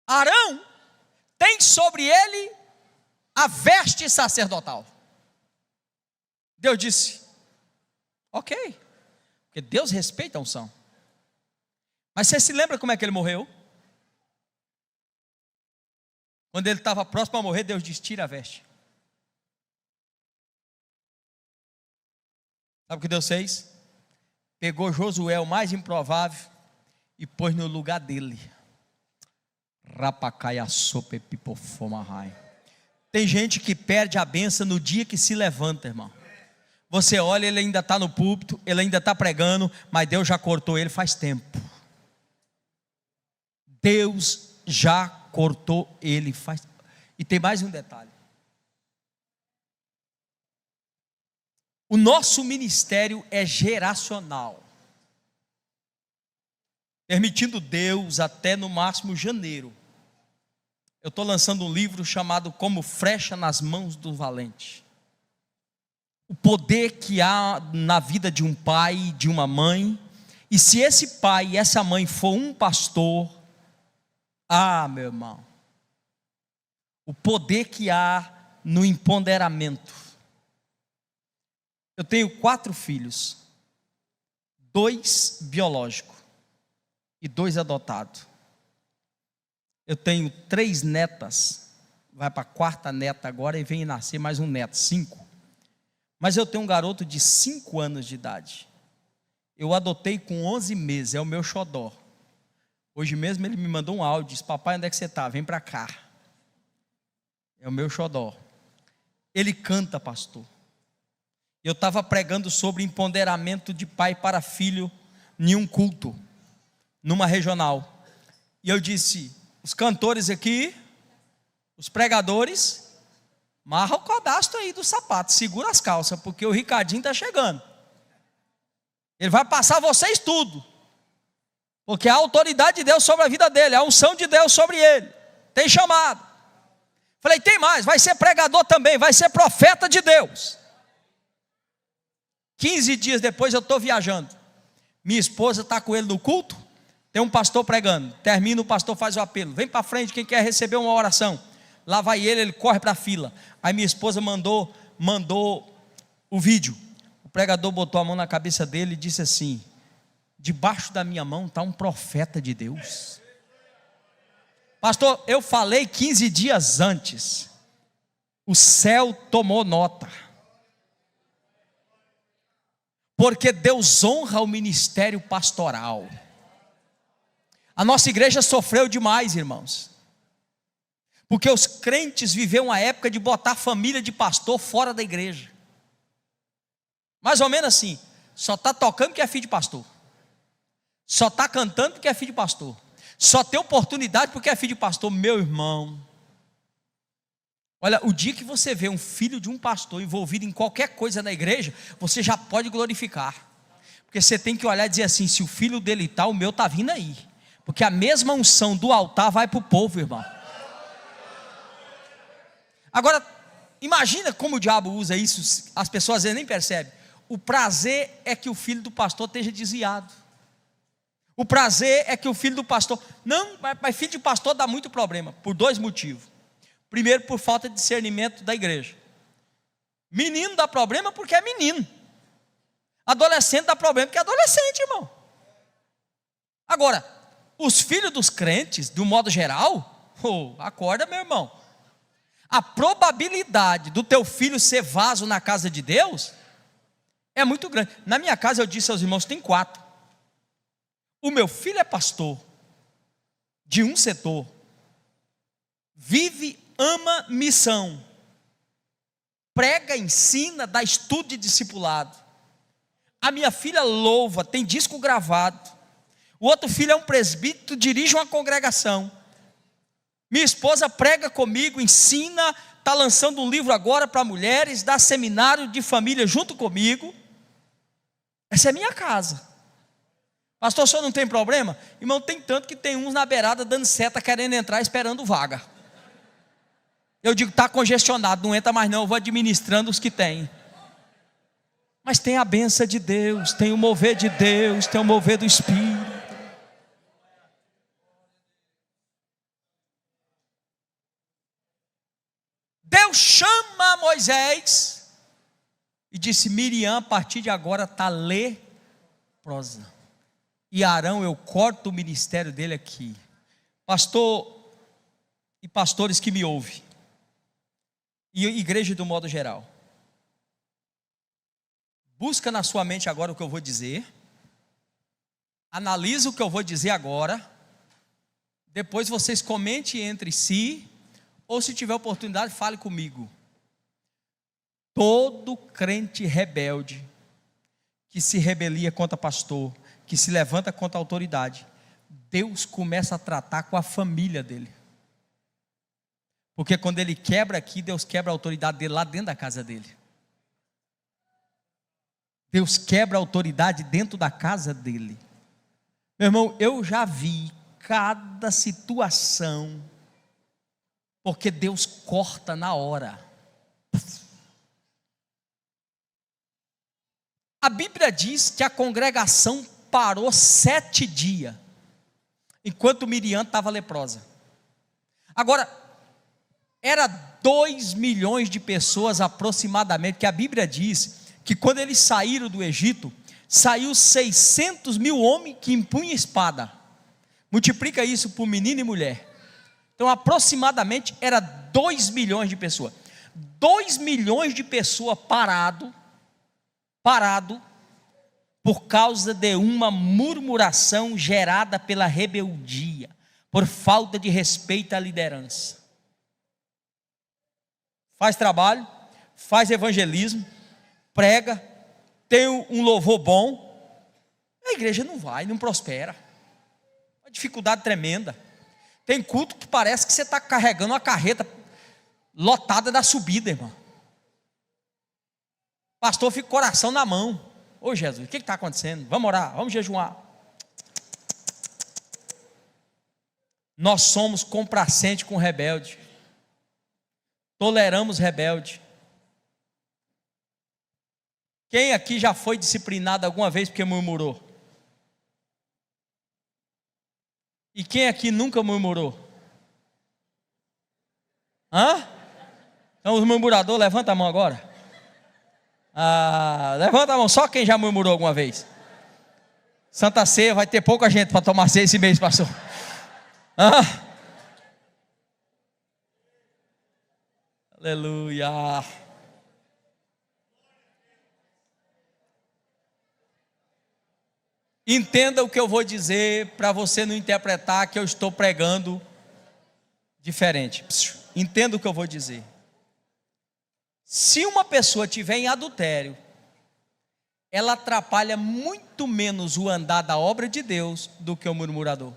Arão tem sobre ele a veste sacerdotal. Deus disse: ok, porque Deus respeita a unção. Mas você se lembra como é que ele morreu? Quando ele estava próximo a morrer, Deus disse: tira a veste. Sabe o que Deus fez? Pegou Josué, o mais improvável, e pôs no lugar dele. Rapacaia sopa e pipofomahai. Tem gente que perde a bênção no dia que se levanta, irmão. Você olha, ele ainda está no púlpito, ele ainda está pregando, mas Deus já cortou ele faz tempo. Deus já cortou ele faz. E tem mais um detalhe. O nosso ministério é geracional. Permitindo Deus até no máximo janeiro. Eu estou lançando um livro chamado Como Flecha nas Mãos do Valente. O poder que há na vida de um pai, de uma mãe. E se esse pai e essa mãe for um pastor, meu irmão, o poder que há no empoderamento. Eu tenho 4 filhos, 2 biológicos e 2 adotados. Eu tenho 3 netas, vai para a 4ª neta agora e vem nascer mais um neto, 5. Mas eu tenho um garoto de 5 anos de idade. Eu adotei com 11 meses, é o meu xodó. Hoje mesmo ele me mandou um áudio, disse: papai, onde é que você está? Vem para cá. É o meu xodó. Ele canta, pastor. Eu estava pregando sobre empoderamento de pai para filho em um culto, numa regional. E eu disse: os cantores aqui, os pregadores, marra o cadastro aí do sapato, segura as calças, porque o Ricardinho está chegando. Ele vai passar vocês tudo, porque a autoridade de Deus sobre a vida dele, a unção de Deus sobre ele, tem chamado. Falei: tem mais, vai ser pregador também, vai ser profeta de Deus. 15 dias depois eu estou viajando, minha esposa está com ele no culto, tem um pastor pregando, termina, o pastor faz o apelo: vem para frente quem quer receber uma oração. Lá vai ele corre para a fila. Aí minha esposa mandou o vídeo. O pregador botou a mão na cabeça dele e disse assim: debaixo da minha mão está um profeta de Deus. Pastor, eu falei 15 dias antes, o céu tomou nota, porque Deus honra o ministério pastoral. A nossa igreja sofreu demais, irmãos, porque os crentes viveram uma época de botar a família de pastor fora da igreja. Mais ou menos assim: só está tocando porque é filho de pastor, só está cantando porque é filho de pastor, só tem oportunidade porque é filho de pastor. Meu irmão, olha, o dia que você vê um filho de um pastor envolvido em qualquer coisa na igreja, você já pode glorificar, porque você tem que olhar e dizer assim: se o filho dele está, o meu está vindo aí, porque a mesma unção do altar vai para o povo, irmão. Agora, imagina como o diabo usa isso, as pessoas às vezes nem percebem. O prazer é que o filho do pastor esteja desviado. O prazer é que o filho do pastor... Não, mas filho de pastor dá muito problema, por 2 motivos. Primeiro, por falta de discernimento da igreja. Menino dá problema porque é menino. Adolescente dá problema porque é adolescente, irmão. Agora, os filhos dos crentes, de um modo geral, acorda, meu irmão. A probabilidade do teu filho ser vaso na casa de Deus é muito grande. Na minha casa eu disse aos irmãos: tem 4. O meu filho é pastor de um setor, vive, ama missão, prega, ensina, dá estudo de discipulado. A minha filha louva, tem disco gravado. O outro filho é um presbítero, dirige uma congregação. Minha esposa prega comigo, ensina, está lançando um livro agora para mulheres, dá seminário de família junto comigo. Essa é minha casa. Pastor, o senhor não tem problema? Irmão, tem tanto que tem uns na beirada dando seta, querendo entrar, esperando vaga. Eu digo: está congestionado, não entra mais não, eu vou administrando os que tem. Mas tem a bênção de Deus, tem o mover de Deus, tem o mover do Espírito. Deus chama Moisés e disse: Miriam, a partir de agora está leprosa. E Arão, eu corto o ministério dele aqui. Pastor, e pastores que me ouvem, e igreja do modo geral. Busca na sua mente agora o que eu vou dizer, analisa o que eu vou dizer agora, depois vocês comentem entre si, ou se tiver oportunidade, fale comigo. Todo crente rebelde, que se rebelia contra pastor, que se levanta contra a autoridade, Deus começa a tratar com a família dele. Porque quando ele quebra aqui, Deus quebra a autoridade dele lá dentro da casa dele. Deus quebra a autoridade dentro da casa dele. Meu irmão, eu já vi cada situação, porque Deus corta na hora. A Bíblia diz que a congregação parou 7 dias, enquanto Miriam estava leprosa. Agora, era 2 milhões de pessoas aproximadamente, que a Bíblia diz que quando eles saíram do Egito, saiu 600 mil homens que empunham espada. Multiplica isso por menino e mulher. Então aproximadamente era 2 milhões de pessoas. 2 milhões de pessoas parado por causa de uma murmuração gerada pela rebeldia, por falta de respeito à liderança. Faz trabalho, faz evangelismo, prega, tem um louvor bom, a igreja não vai, não prospera, uma dificuldade tremenda. Tem culto que parece que você está carregando uma carreta lotada da subida, irmão. Pastor fica com o coração na mão. Ô Jesus, o que está acontecendo? Vamos orar, vamos jejuar. Nós somos complacentes com rebelde, toleramos rebelde. Quem aqui já foi disciplinado alguma vez porque murmurou? E quem aqui nunca murmurou? Então os murmuradores, levanta a mão agora. Levanta a mão, só quem já murmurou alguma vez. Santa Ceia, vai ter pouca gente para tomar ceia esse mês, pastor. Aleluia. Entenda o que eu vou dizer, para você não interpretar que eu estou pregando diferente. Entenda o que eu vou dizer. Se uma pessoa estiver em adultério, ela atrapalha muito menos o andar da obra de Deus do que o murmurador.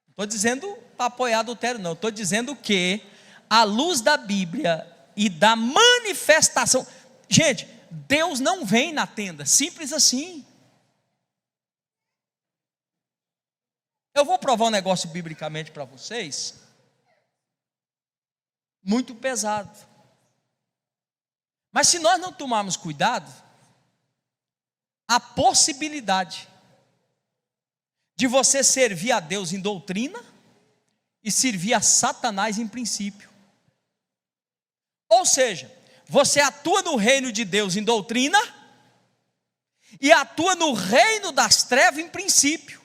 Não estou dizendo para apoiar adultério, não. Estou dizendo que, à luz da Bíblia e da manifestação, gente, Deus não vem na tenda, simples assim. Eu vou provar um negócio biblicamente para vocês, muito pesado. Mas se nós não tomarmos cuidado, a possibilidade de você servir a Deus em doutrina e servir a Satanás em princípio. Ou seja, você atua no reino de Deus em doutrina e atua no reino das trevas em princípio.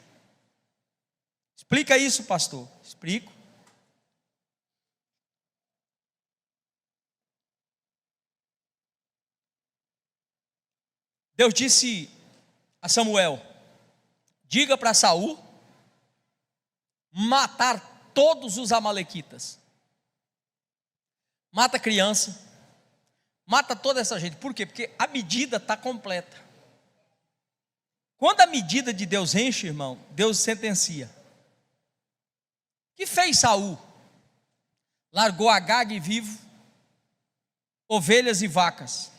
Explica isso, pastor. Explico. Deus disse a Samuel: diga para Saul matar todos os amalequitas. Mata criança, mata toda essa gente. Por quê? Porque a medida está completa. Quando a medida de Deus enche, irmão, Deus sentencia. O que fez Saul? Largou Agag vivo, ovelhas e vacas.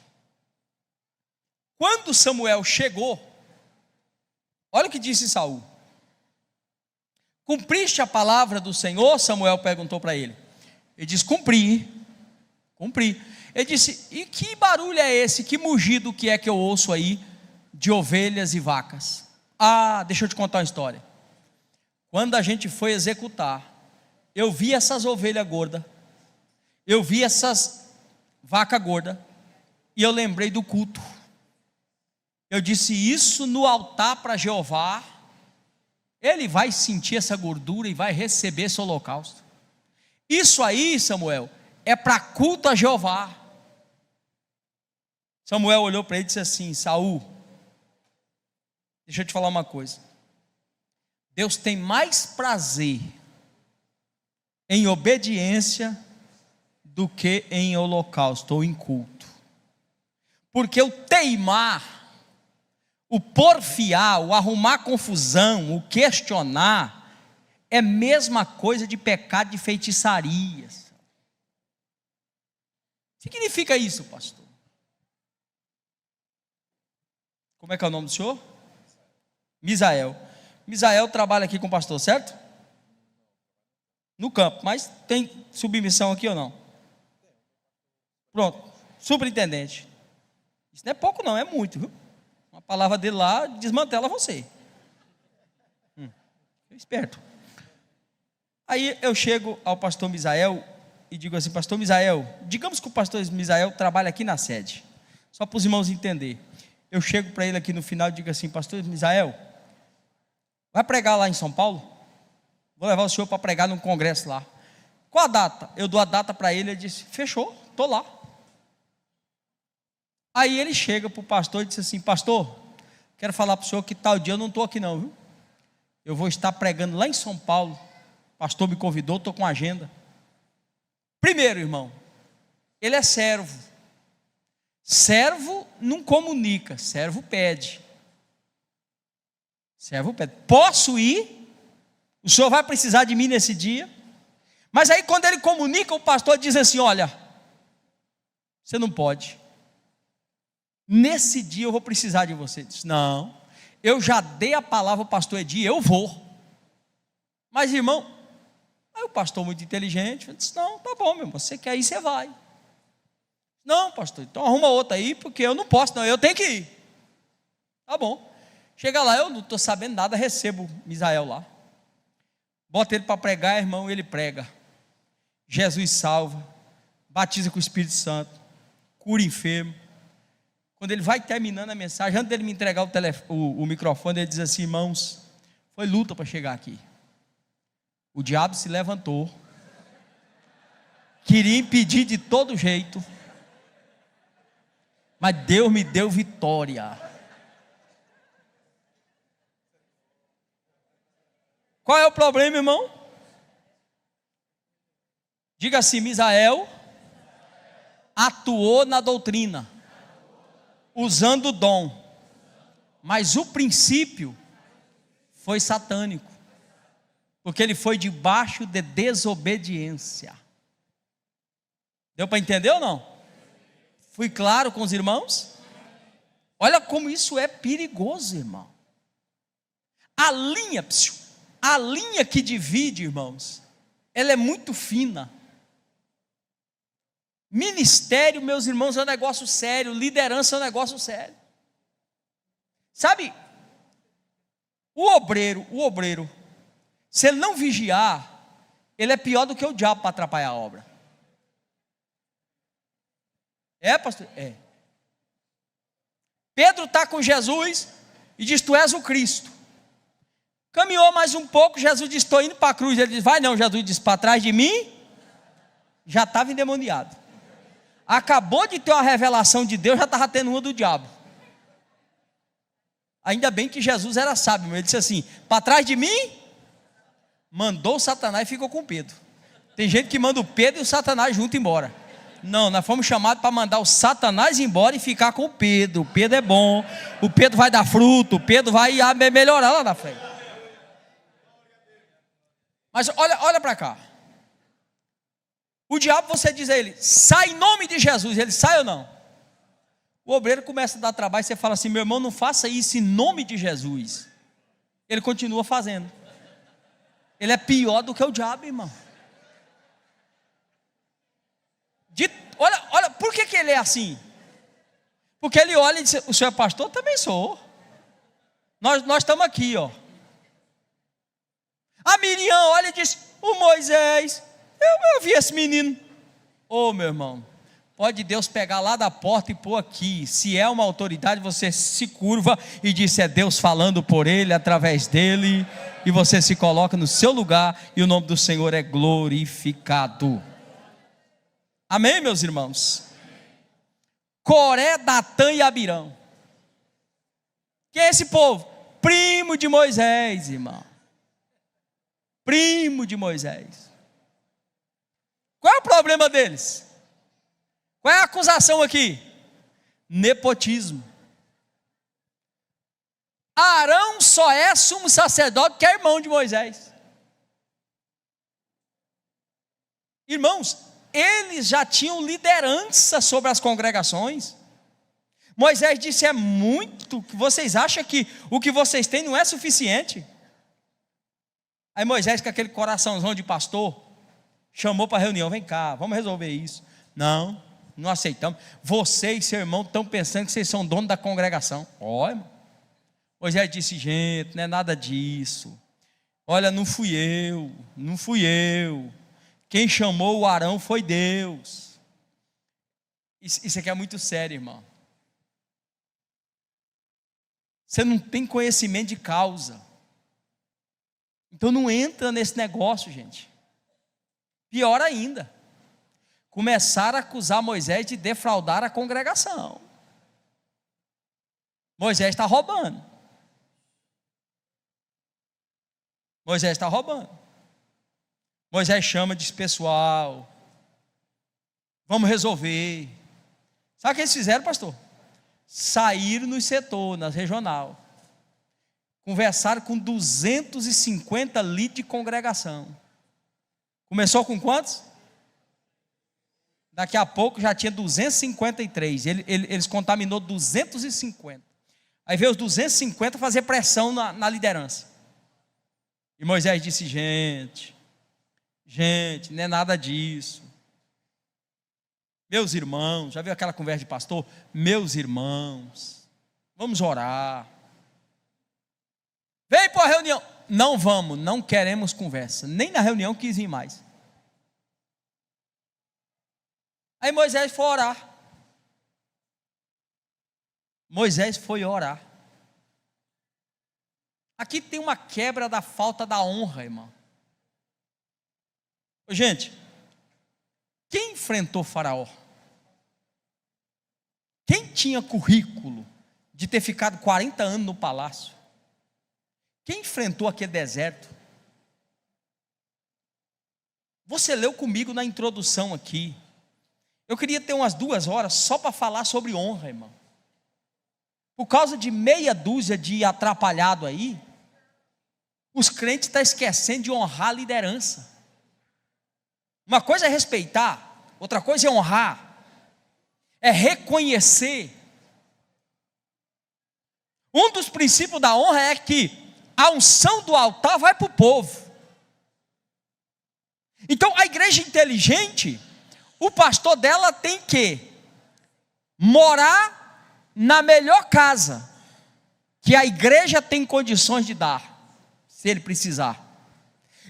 Quando Samuel chegou, olha o que disse Saul: cumpriste a palavra do Senhor? Samuel perguntou para ele. Ele disse: cumpri. Ele disse: e que barulho é esse, que mugido que é que eu ouço aí de ovelhas e vacas? Deixa eu te contar uma história. Quando a gente foi executar, eu vi essas ovelhas gordas, eu vi essas vacas gordas, e eu lembrei do culto. Eu disse: isso no altar para Jeová. ele vai sentir essa gordura e vai receber esse holocausto. Isso aí, Samuel, é para culto a Jeová. Samuel olhou para ele e disse assim: Saul, deixa eu te falar uma coisa. Deus tem mais prazer em obediência do que em holocausto ou em culto. Porque o teimar, o porfiar, o arrumar confusão, o questionar, é a mesma coisa de pecado de feitiçaria. O que significa isso, pastor? Como é que é o nome do senhor? Misael. Misael trabalha aqui com o pastor, certo? No campo, mas tem submissão aqui ou não? Pronto, superintendente. Isso não é pouco não, é muito, viu? Uma palavra dele lá desmantela você. Esperto. Aí eu chego ao pastor Misael e digo assim: pastor Misael, digamos que o pastor Misael trabalha aqui na sede, só para os irmãos entenderem. Eu chego para ele aqui no final e digo assim: pastor Misael, vai pregar lá em São Paulo? Vou levar o senhor para pregar num congresso lá. Qual a data? Eu dou a data para ele, ele disse: fechou, estou lá. Aí ele chega para o pastor e disse assim: pastor, quero falar para o senhor que tal dia eu não estou aqui não, viu? Eu vou estar pregando lá em São Paulo. O pastor me convidou, estou com agenda. Primeiro, irmão, ele é servo. Servo não comunica, servo pede. Servo pede: posso ir? O senhor vai precisar de mim nesse dia? Mas aí quando ele comunica, o pastor diz assim: olha, você não pode. Nesse dia eu vou precisar de você. Ele diz: não, eu já dei a palavra ao pastor Edi, eu vou. Mas irmão, aí o pastor muito inteligente disse: não, tá bom, meu irmão, você quer ir, você vai. Não, pastor, então arruma outra aí, porque eu não posso, não, eu tenho que ir. Tá bom. Chega lá, eu não estou sabendo nada, recebo Misael lá. Bota ele para pregar, irmão, ele prega. Jesus salva, batiza com o Espírito Santo, cura enfermo. Quando ele vai terminando a mensagem, antes dele me entregar o microfone, ele diz assim: irmãos, foi luta para chegar aqui. O diabo se levantou, queria impedir de todo jeito, mas Deus me deu vitória. Qual é o problema, irmão? Diga assim: Misael atuou na doutrina, usando o dom, mas o princípio foi satânico, porque ele foi debaixo de desobediência. Deu para entender ou não? Fui claro com os irmãos? Olha como isso é perigoso, irmão. A linha que divide, irmãos, ela é muito fina. Ministério, meus irmãos, é um negócio sério. Liderança é um negócio sério. Sabe, o obreiro, se ele não vigiar, ele é pior do que o diabo para atrapalhar a obra. É, pastor? É. Pedro está com Jesus e diz: tu és o Cristo. Caminhou mais um pouco, Jesus disse: estou indo para a cruz. Ele diz: vai não. Jesus disse: para trás de mim. Já estava endemoniado. Acabou de ter uma revelação de Deus, já estava tendo uma do diabo. Ainda bem que Jesus era sábio, ele disse assim: para trás de mim. Mandou o Satanás e ficou com Pedro. Tem gente que manda o Pedro e o Satanás junto embora. Não, nós fomos chamados para mandar o Satanás embora e ficar com o Pedro. O Pedro é bom, o Pedro vai dar fruto, o Pedro vai melhorar lá na frente. Mas olha para cá. O diabo, você diz a ele: sai em nome de Jesus. Ele sai ou não? O obreiro começa a dar trabalho, você fala assim: meu irmão, não faça isso em nome de Jesus. Ele continua fazendo. Ele é pior do que o diabo, irmão. Olha, por que ele é assim? Porque ele olha e diz: o senhor é pastor? Também sou. Nós estamos aqui, ó. A Miriam olha e diz: o Moisés, eu vi esse menino. Ô, meu irmão, pode Deus pegar lá da porta e pôr aqui. Se é uma autoridade, você se curva e diz: é Deus falando por ele, através dele, e você se coloca no seu lugar e o nome do Senhor é glorificado. Amém, meus irmãos? Coré, Datã e Abirão. Que é esse povo? Primo de Moisés, irmão. Primo de Moisés. Qual é o problema deles? Qual é a acusação aqui? Nepotismo. Arão só é sumo sacerdote porque é irmão de Moisés. Irmãos, eles já tinham liderança sobre as congregações. Moisés disse: é muito, vocês acham que o que vocês têm não é suficiente? Aí Moisés, com aquele coraçãozão de pastor, chamou para a reunião: vem cá, vamos resolver isso. Não aceitamos. Você e seu irmão estão pensando que vocês são donos da congregação. Olha, irmão. Moisés disse: gente, não é nada disso. Olha, não fui eu. Quem chamou o Arão foi Deus. Isso aqui é muito sério, irmão. Você não tem conhecimento de causa. Então não entra nesse negócio, gente. Pior ainda, começaram a acusar Moisés de defraudar a congregação. Moisés está roubando. Moisés chama de pessoal, vamos resolver. Sabe o que eles fizeram, pastor? Saíram no setor, na regional, conversaram com 250 líderes de congregação. Começou com quantos? Daqui a pouco já tinha 253. Eles contaminou 250. Aí veio os 250 fazer pressão na liderança. E Moisés disse: gente, não é nada disso. Meus irmãos, já viu aquela conversa de pastor? Meus irmãos, vamos orar. Vem para a reunião. Não vamos, não queremos conversa. Nem na reunião quis ir mais. Aí Moisés foi orar. Aqui tem uma quebra da falta da honra, irmão. Gente, quem enfrentou Faraó? Quem tinha currículo de ter ficado 40 anos no palácio? Quem enfrentou aquele deserto? Você leu comigo na introdução aqui. Eu queria ter umas 2 horas só para falar sobre honra, irmão. Por causa de meia dúzia de atrapalhado aí, os crentes estão esquecendo de honrar a liderança. Uma coisa é respeitar, outra coisa é honrar, é reconhecer. Um dos princípios da honra é que a unção do altar vai para o povo. Então a igreja inteligente, o pastor dela tem que morar na melhor casa que a igreja tem condições de dar, se ele precisar.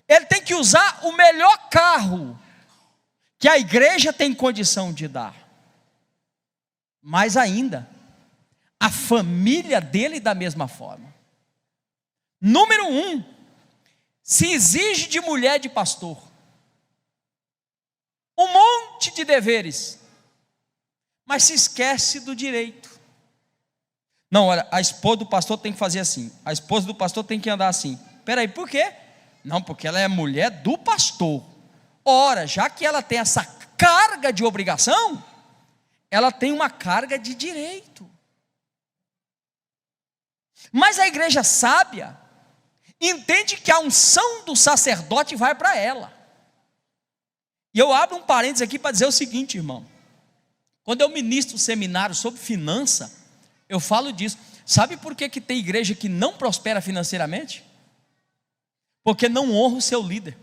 Ele tem que usar o melhor carro que a igreja tem condição de dar. Mais ainda, a família dele da mesma forma. Número 1, se exige de mulher de pastor um monte de deveres, mas se esquece do direito. Não, olha, a esposa do pastor tem que fazer assim, a esposa do pastor tem que andar assim. Peraí, por quê? Não, porque ela é mulher do pastor. Ora, já que ela tem essa carga de obrigação, ela tem uma carga de direito. Mas a igreja sábia entende que a unção do sacerdote vai para ela. E eu abro um parênteses aqui para dizer o seguinte, irmão. Quando eu ministro seminário sobre finança, eu falo disso. Sabe por que tem igreja que não prospera financeiramente? Porque não honra o seu líder.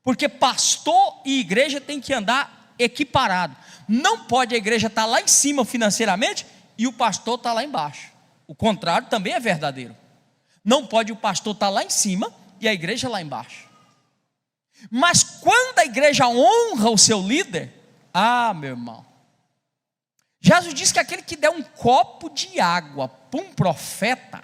Porque pastor e igreja tem que andar equiparado. Não pode a igreja estar lá em cima financeiramente e o pastor estar lá embaixo. O contrário também é verdadeiro. Não pode o pastor estar lá em cima e a igreja lá embaixo. Mas quando a igreja honra o seu líder, Ah, meu irmão, Jesus disse que aquele que der um copo de água para um profeta,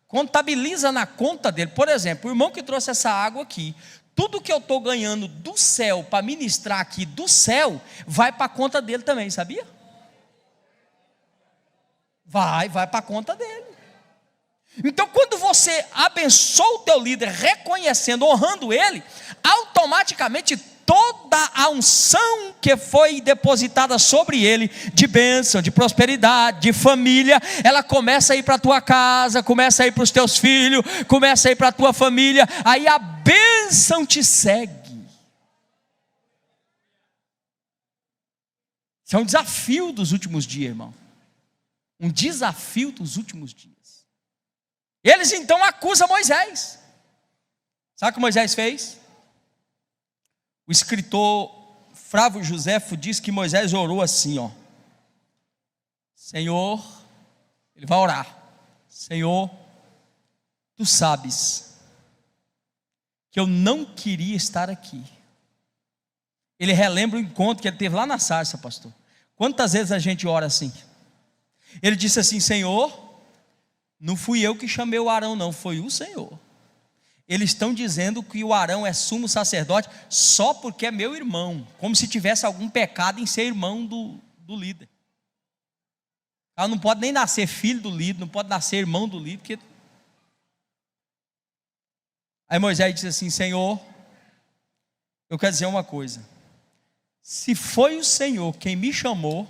contabiliza na conta dele. Por exemplo, o irmão que trouxe essa água aqui, tudo que eu estou ganhando do céu para ministrar aqui do céu, vai para a conta dele também, sabia? Vai para a conta dele. Então, quando você abençoa o teu líder, reconhecendo, honrando ele, automaticamente toda a unção que foi depositada sobre ele, de bênção, de prosperidade, de família, ela começa a ir para a tua casa, começa a ir para os teus filhos, começa a ir para a tua família, aí a bênção te segue. Isso é um desafio dos últimos dias, irmão. Um desafio dos últimos dias. Eles então acusam Moisés. Sabe o que Moisés fez? O escritor Flávio Joséfo diz que Moisés orou assim, ó: Senhor, ele vai orar, Senhor, tu sabes que eu não queria estar aqui. Ele relembra o encontro que ele teve lá na sarça, pastor. Quantas vezes a gente ora assim? Ele disse assim: Senhor, não fui eu que chamei o Arão, não, foi o Senhor. Eles estão dizendo que o Arão é sumo sacerdote só porque é meu irmão, como se tivesse algum pecado em ser irmão do líder. Ela não pode nem nascer filho do líder, não pode nascer irmão do líder, porque... Aí Moisés disse assim: Senhor, eu quero dizer uma coisa, se foi o Senhor quem me chamou,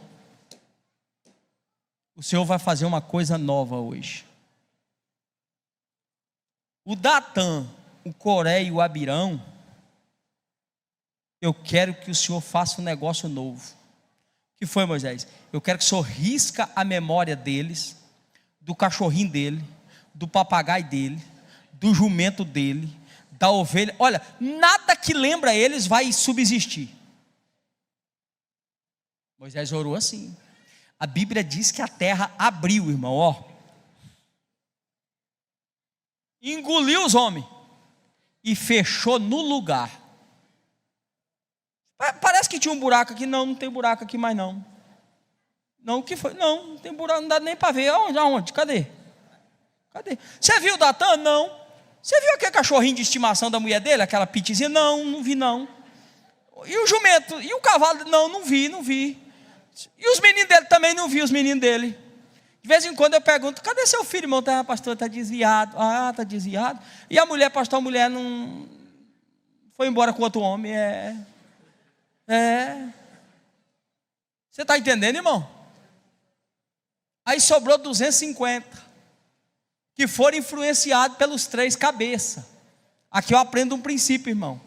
o Senhor vai fazer uma coisa nova hoje. O Datã, o Coré e o Abirão, eu quero que o Senhor faça um negócio novo. O que foi, Moisés? Eu quero que o Senhor risca a memória deles, do cachorrinho dele, do papagaio dele, do jumento dele, da ovelha. Olha, nada que lembra eles vai subsistir. Moisés orou assim. A Bíblia diz que a terra abriu, irmão, ó. Engoliu os homens e fechou no lugar. Parece que tinha um buraco aqui. Não tem buraco aqui mais não. Não, o que foi? Não tem buraco, não dá nem para ver. Aonde? Cadê? Você viu o Datã? Não. Você viu aquele cachorrinho de estimação da mulher dele? Aquela pitizinha? Não vi não. E o jumento? E o cavalo? Não vi. E os meninos dele também não vi, os meninos dele. De vez em quando eu pergunto: cadê seu filho, irmão? Pastor, está desviado. Está desviado. E a mulher, pastor, a mulher não foi embora com outro homem. Você está entendendo, irmão? Aí sobrou 250, que foram influenciados pelos 3 cabeças. Aqui eu aprendo um princípio, irmão.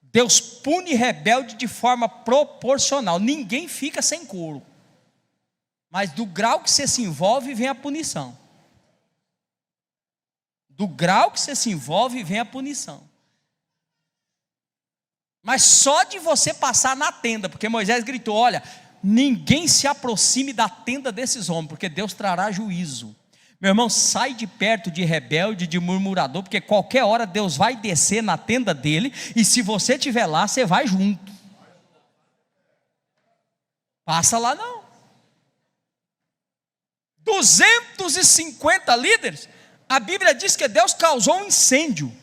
Deus pune rebelde de forma proporcional. Ninguém fica sem couro. Mas do grau que você se envolve, vem a punição. Do grau que você se envolve, vem a punição. Mas só de você passar na tenda, porque Moisés gritou: olha, ninguém se aproxime da tenda desses homens, porque Deus trará juízo. Meu irmão, sai de perto de rebelde, de murmurador, porque qualquer hora Deus vai descer na tenda dele, e se você estiver lá, você vai junto. Passa lá não. 250 líderes, a Bíblia diz que Deus causou um incêndio.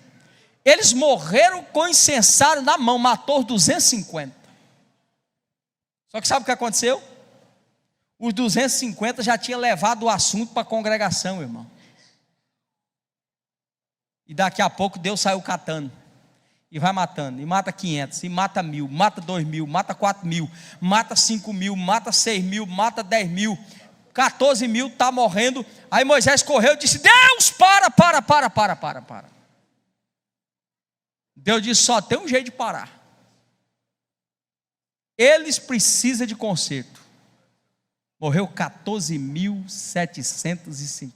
Eles morreram com incensário na mão, matou os 250. Só que sabe o que aconteceu? Os 250 já tinham levado o assunto para a congregação, irmão. E daqui a pouco Deus saiu catando. E vai matando, e mata 500, e mata 1000, mata 2000, mata 4000, mata 5000, mata 6000, mata 10.000. 14.000 está morrendo. Aí Moisés correu e disse: Deus, para. Deus disse: só tem um jeito de parar. Eles precisam de conserto. Morreu 14.750.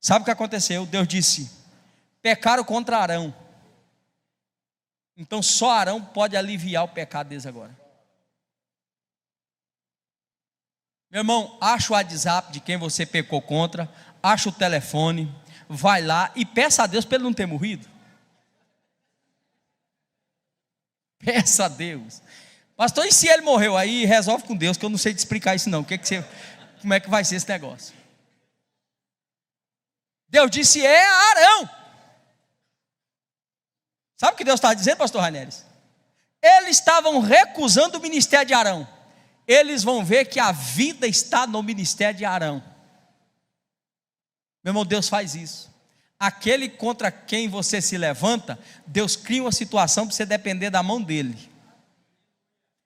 Sabe o que aconteceu? Deus disse: pecaram contra Arão. Então só Arão pode aliviar o pecado deles agora. Meu irmão, acha o WhatsApp de quem você pecou contra, acha o telefone, vai lá e peça a Deus para ele não ter morrido. Peça a Deus. Pastor, e se ele morreu? Aí resolve com Deus, que eu não sei te explicar isso não. Como é que vai ser esse negócio? Deus disse: é Arão. Sabe o que Deus está dizendo, pastor Raineres? Eles estavam recusando o ministério de Arão. Eles vão ver que a vida está no ministério de Arão. Meu irmão, Deus faz isso. Aquele contra quem você se levanta, Deus cria uma situação para você depender da mão dele.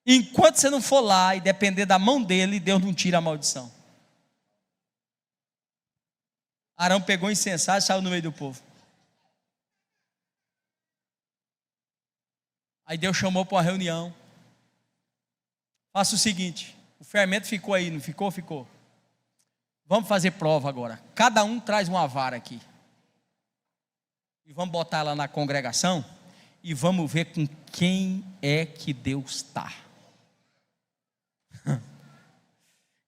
Enquanto você não for lá e depender da mão dele, Deus não tira a maldição. Arão pegou incensário e saiu no meio do povo. Aí Deus chamou para uma reunião. Faça o seguinte: o fermento ficou aí, não ficou? Ficou. Vamos fazer prova agora. Cada um traz uma vara aqui. E vamos botar ela na congregação. E vamos ver com quem é que Deus está.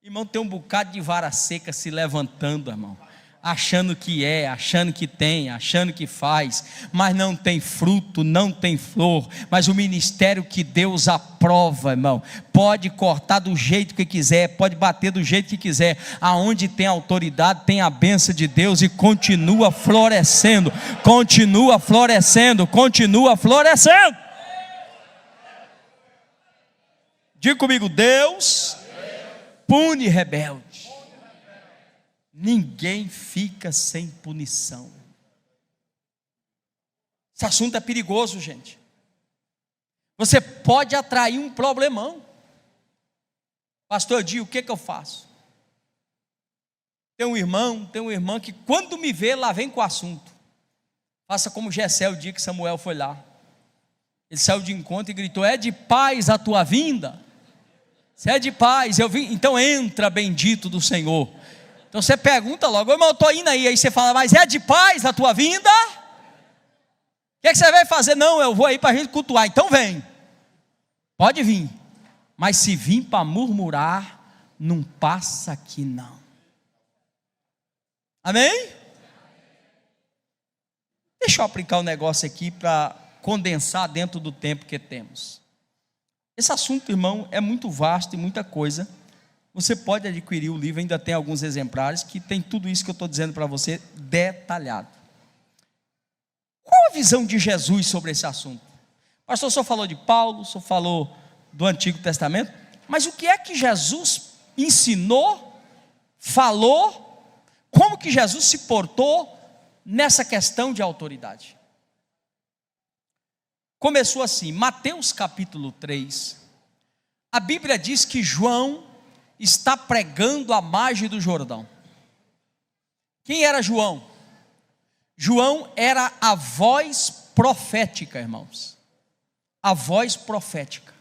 Irmão, tem um bocado de vara seca se levantando, irmão. Achando que achando que tem, achando que faz, mas não tem fruto, não tem flor. Mas o ministério que Deus aprova, irmão, pode cortar do jeito que quiser, pode bater do jeito que quiser. Aonde tem autoridade, tem a bênção de Deus e continua florescendo, continua florescendo, continua florescendo. Diga comigo: Deus pune rebelde. Ninguém fica sem punição. Esse assunto é perigoso, gente. Você pode atrair um problemão. Pastor Dio, o que eu faço? Tem um irmão, tem uma irmã que quando me vê, lá vem com o assunto. Faça como Jessé o dia que Samuel foi lá. Ele saiu de encontro e gritou: é de paz a tua vinda? Se é de paz, eu vim, então entra, bendito do Senhor. Então você pergunta logo: irmão, eu estou indo aí você fala: mas é de paz a tua vinda? O que você vai fazer? Não, eu vou aí para a gente cultuar. Então vem, pode vir, mas se vir para murmurar, não passa aqui não. Amém? Deixa eu aplicar um negócio aqui para condensar dentro do tempo que temos. Esse assunto, irmão, é muito vasto e muita coisa. Você pode adquirir o livro, ainda tem alguns exemplares que tem tudo isso que eu estou dizendo para você detalhado. Qual a visão de Jesus sobre esse assunto? Pastor, o senhor falou de Paulo, o senhor falou do Antigo Testamento, mas o que é que Jesus ensinou, falou, como que Jesus se portou nessa questão de autoridade? Começou assim, Mateus capítulo 3, a Bíblia diz que João está pregando à margem do Jordão. Quem era João? João era a voz profética, irmãos. A voz profética.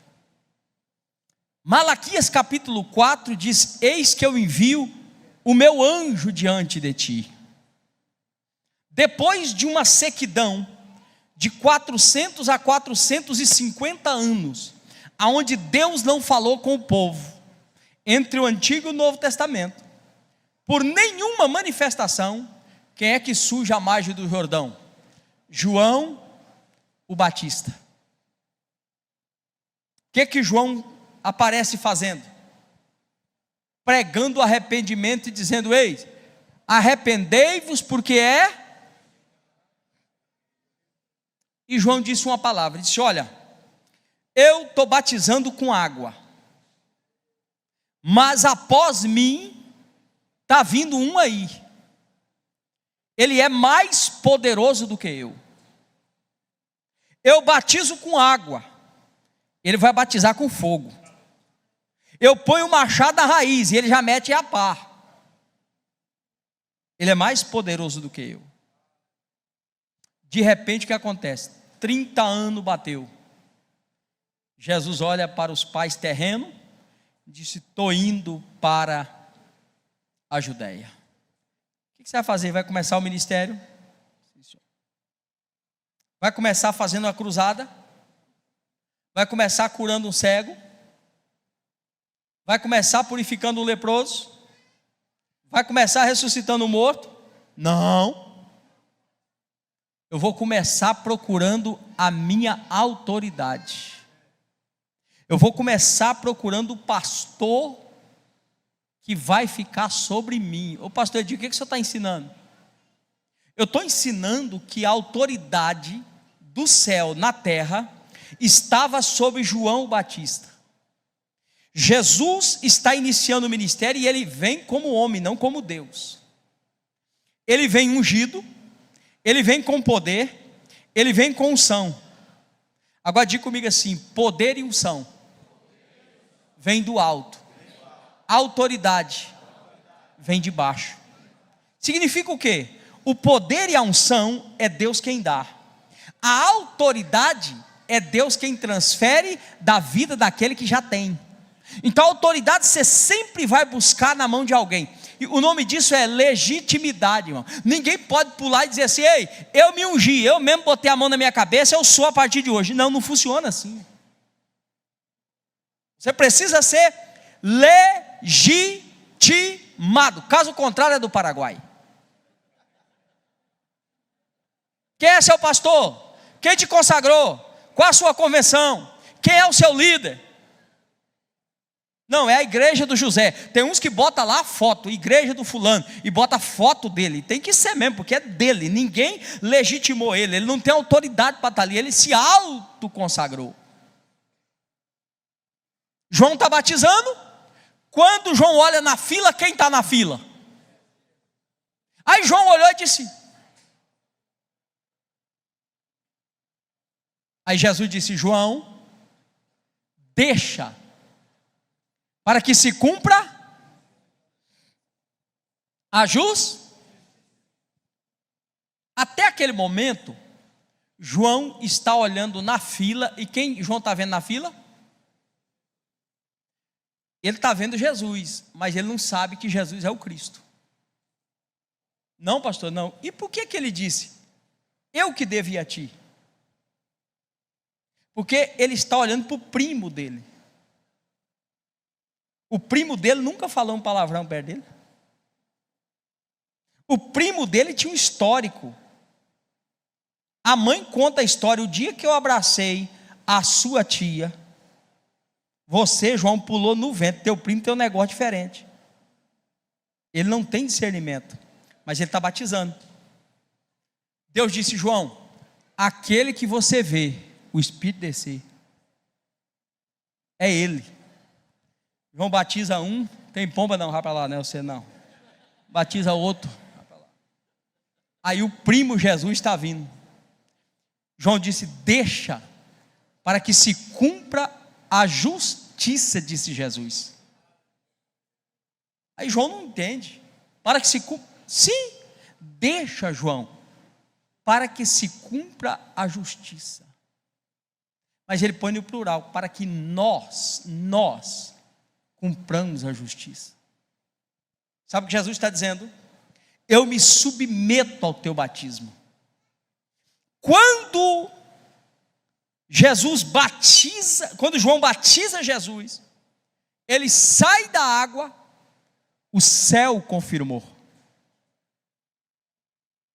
Malaquias capítulo 4 diz: eis que eu envio o meu anjo diante de ti. Depois de uma sequidão de 400 a 450 anos, aonde Deus não falou com o povo, entre o Antigo e o Novo Testamento, por nenhuma manifestação, quem é que surge à margem do Jordão? João o Batista. O que João aparece fazendo? Pregando arrependimento e dizendo: eis, arrependei-vos porque é... E João disse uma palavra, disse: olha, eu estou batizando com água, mas após mim está vindo um aí, ele é mais poderoso do que eu batizo com água, ele vai batizar com fogo, eu ponho o machado na raiz e ele já mete a pá, ele é mais poderoso do que eu. De repente o que acontece? 30 anos bateu, Jesus olha para os pais terrenos, disse: estou indo para a Judéia. O que você vai fazer? Vai começar o ministério? Vai começar fazendo uma cruzada? Vai começar curando um cego? Vai começar purificando um leproso? Vai começar ressuscitando um morto? Não. Eu vou começar procurando a minha autoridade. Eu vou começar procurando o pastor que vai ficar sobre mim. Ô pastor Edinho, o que o senhor está ensinando? Eu estou ensinando que a autoridade do céu na terra estava sobre João Batista. Jesus está iniciando o ministério e ele vem como homem, não como Deus. Ele vem ungido, ele vem com poder, ele vem com unção. Agora diga comigo assim: poder e unção vem do alto, a autoridade vem de baixo. Significa o quê? O poder e a unção é Deus quem dá, a autoridade é Deus quem transfere da vida daquele que já tem. Então a autoridade você sempre vai buscar na mão de alguém, e o nome disso é legitimidade, irmão. Ninguém pode pular e dizer assim: ei, eu me ungi, eu mesmo botei a mão na minha cabeça, eu sou a partir de hoje. Não, não funciona assim. Você precisa ser legitimado, caso contrário é do Paraguai. Quem é seu pastor? Quem te consagrou? Qual a sua convenção? Quem é o seu líder? Não, é a igreja do José. Tem uns que botam lá a foto, igreja do fulano, e bota a foto dele. Tem que ser mesmo, porque é dele. Ninguém legitimou ele, ele não tem autoridade para estar ali, ele se autoconsagrou. João está batizando. Quando João olha na fila, quem está na fila? Aí João olhou e disse... Aí Jesus disse: João, deixa, para que se cumpra a justiça. Até aquele momento, João está olhando na fila, e quem João está vendo na fila? Ele está vendo Jesus, mas ele não sabe que Jesus é o Cristo. Não, pastor, não. E por que ele disse: eu que devo ir a ti? Porque ele está olhando para o primo dele. O primo dele nunca falou um palavrão perto dele. O primo dele tinha um histórico. A mãe conta a história: o dia que eu abracei a sua tia, você, João, pulou no vento. Teu primo tem um negócio diferente. Ele não tem discernimento, mas ele está batizando. Deus disse: João, aquele que você vê o Espírito descer, é ele. João batiza um, tem pomba não, vai para lá, não é você não. Batiza outro, vai para lá. Aí o primo Jesus está vindo. João disse: deixa, para que se cumpra a justiça, disse Jesus. Aí João não entende. Para que se cumpra, sim, deixa, João, para que se cumpra a justiça. Mas ele põe no plural: para que nós cumpramos a justiça. Sabe o que Jesus está dizendo? Eu me submeto ao teu batismo. Quando João batiza Jesus, ele sai da água, o céu confirmou.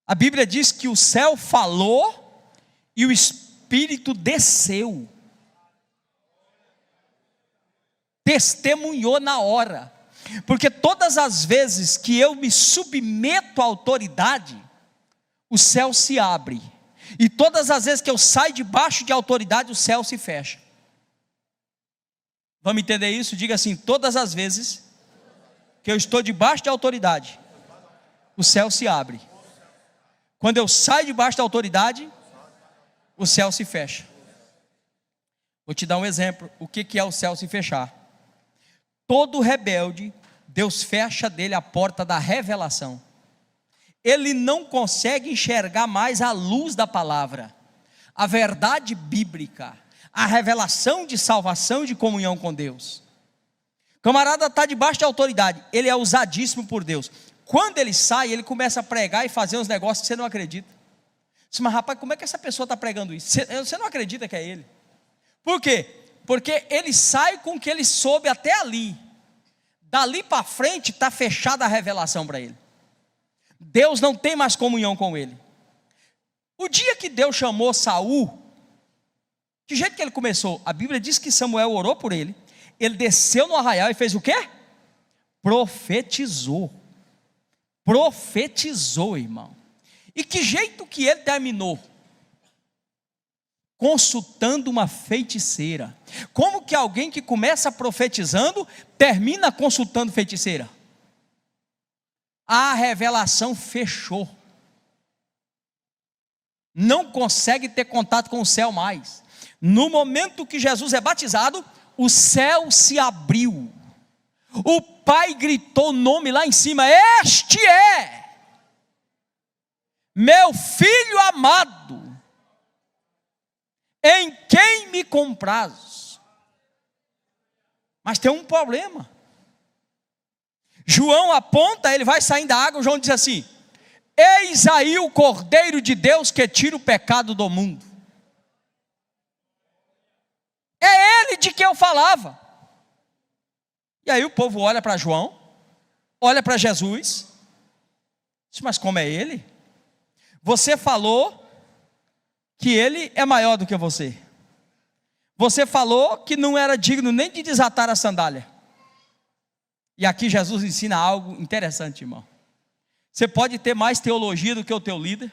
A Bíblia diz que o céu falou e o Espírito desceu, testemunhou na hora. Porque todas as vezes que eu me submeto à autoridade, o céu se abre, e todas as vezes que eu saio debaixo de autoridade, o céu se fecha. Vamos entender isso? Diga assim: todas as vezes que eu estou debaixo de autoridade, o céu se abre. Quando eu saio debaixo da autoridade, o céu se fecha. Vou te dar um exemplo. O que é o céu se fechar? Todo rebelde, Deus fecha dele a porta da revelação. Ele não consegue enxergar mais a luz da palavra, a verdade bíblica, a revelação de salvação e de comunhão com Deus. O camarada está debaixo de autoridade, ele é usadíssimo por Deus. Quando ele sai, ele começa a pregar e fazer uns negócios que você não acredita. Mas rapaz, como é que essa pessoa está pregando isso? Você não acredita que é ele. Por quê? Porque ele sai com o que ele soube até ali. Dali para frente está fechada a revelação para ele. Deus não tem mais comunhão com ele. O dia que Deus chamou Saul, Que jeito que ele começou? A Bíblia diz que Samuel orou por ele. Ele desceu no arraial e fez o quê? Profetizou. Profetizou, irmão. E que jeito que ele terminou? Consultando uma feiticeira. Como que alguém que começa profetizando termina consultando feiticeira? A revelação fechou. Não consegue ter contato com o céu mais. No momento que Jesus é batizado, o céu se abriu. O Pai gritou o nome lá em cima: este é meu filho amado, em quem me compraz. Mas tem um problema. João aponta, ele vai saindo da água, João diz assim: eis aí o Cordeiro de Deus que tira o pecado do mundo. É ele de que eu falava. E aí o povo olha para João, olha para Jesus, diz: mas como é ele? Você falou que ele é maior do que você. Você falou que não era digno nem de desatar a sandália. E aqui Jesus ensina algo interessante, irmão. Você pode ter mais teologia do que o teu líder.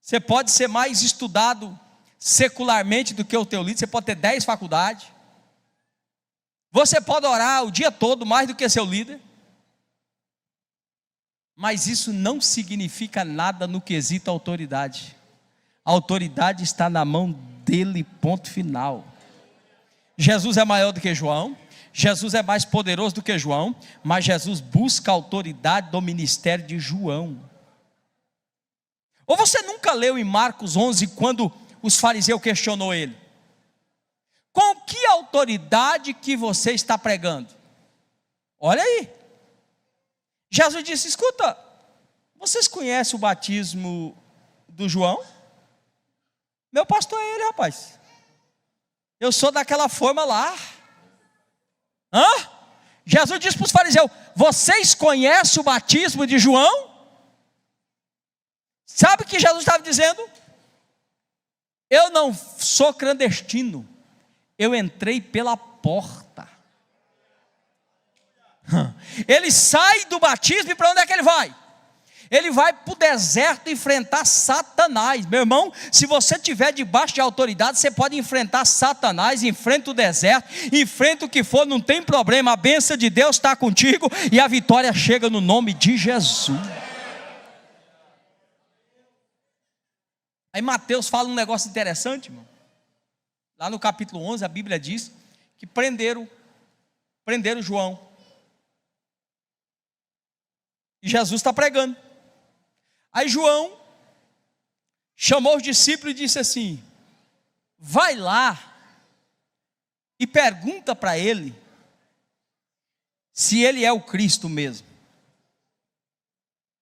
Você pode ser mais estudado secularmente do que o teu líder. Você pode ter 10 faculdades. Você pode orar o dia todo mais do que seu líder. Mas isso não significa nada no quesito autoridade. A autoridade está na mão dele, ponto final. Jesus é maior do que João. Jesus é mais poderoso do que João. Mas Jesus busca a autoridade do ministério de João. Ou você nunca leu em Marcos 11, quando os fariseus questionou ele: com que autoridade que você está pregando? Olha aí. Jesus disse: escuta, vocês conhecem o batismo do João? Meu pastor é ele, rapaz. Eu sou daquela forma lá. Jesus disse para os fariseus: vocês conhecem o batismo de João? Sabe o que Jesus estava dizendo? Eu não sou clandestino, eu entrei pela porta. Ele sai do batismo e para onde é que ele vai? Ele vai para o deserto enfrentar Satanás. Meu irmão, se você estiver debaixo de autoridade, você pode enfrentar Satanás, enfrenta o deserto, enfrenta o que for, não tem problema. A bênção de Deus está contigo e a vitória chega no nome de Jesus. Aí Mateus fala um negócio interessante, irmão. Lá no capítulo 11, a Bíblia diz que prenderam João. E Jesus está pregando. Aí João chamou os discípulos e disse assim: vai lá e pergunta para ele se ele é o Cristo mesmo,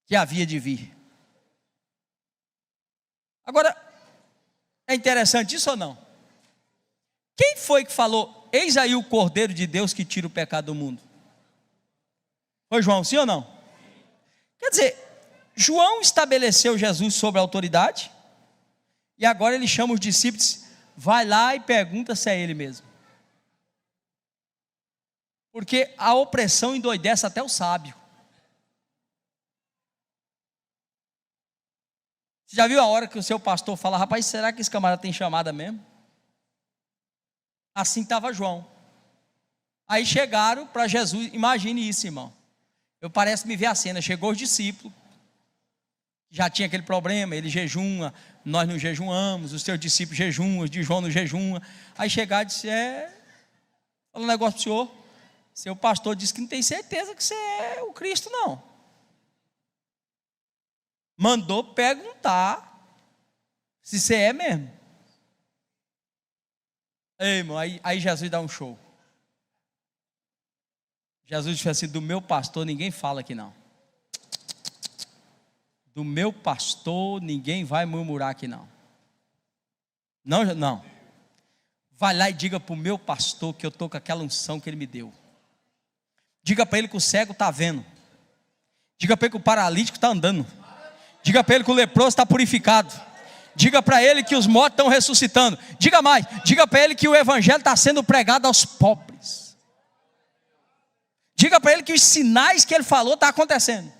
que havia de vir. Agora, é interessante isso ou não? Quem foi que falou: eis aí o Cordeiro de Deus que tira o pecado do mundo? Foi João, sim ou não? Quer dizer, João estabeleceu Jesus sobre a autoridade, e agora ele chama os discípulos: vai lá e pergunta se é ele mesmo. Porque a opressão endoidece até o sábio. Você já viu a hora que o seu pastor fala: rapaz, será que esse camarada tem chamada mesmo? Assim estava João. Aí chegaram para Jesus. Imagine isso, irmão. Eu parece me ver a cena. Chegou os discípulos, já tinha aquele problema, ele jejuma, nós não jejuamos, os teus discípulos jejuam, os de João não jejuma. Aí chegaram e disse: fala um negócio para o senhor. Seu pastor disse que não tem certeza que você é o Cristo, não. Mandou perguntar se você é mesmo. Ei, irmão, aí Jesus dá um show. Jesus disse assim: do meu pastor ninguém fala aqui não. Do meu pastor ninguém vai murmurar aqui não. Não. Vai lá e diga para o meu pastor que eu estou com aquela unção que ele me deu. Diga para ele que o cego está vendo. Diga para ele que o paralítico está andando. Diga para ele que o leproso está purificado. Diga para ele que os mortos estão ressuscitando. Diga mais, diga para ele que o evangelho está sendo pregado aos pobres. Diga para ele que os sinais que ele falou estão acontecendo.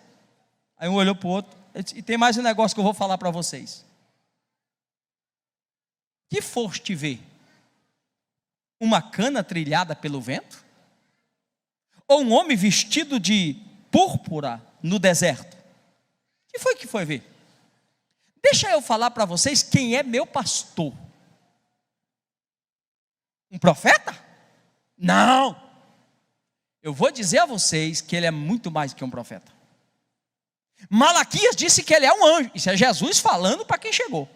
Aí um olhou para o outro, e tem mais um negócio que eu vou falar para vocês. Que foste ver? Uma cana trilhada pelo vento? Ou um homem vestido de púrpura no deserto? Que foi que foi ver? Deixa eu falar para vocês quem é meu pastor. Um profeta? Não. Eu vou dizer a vocês que ele é muito mais que um profeta. Malaquias disse que ele é um anjo. Isso é Jesus falando para quem chegou.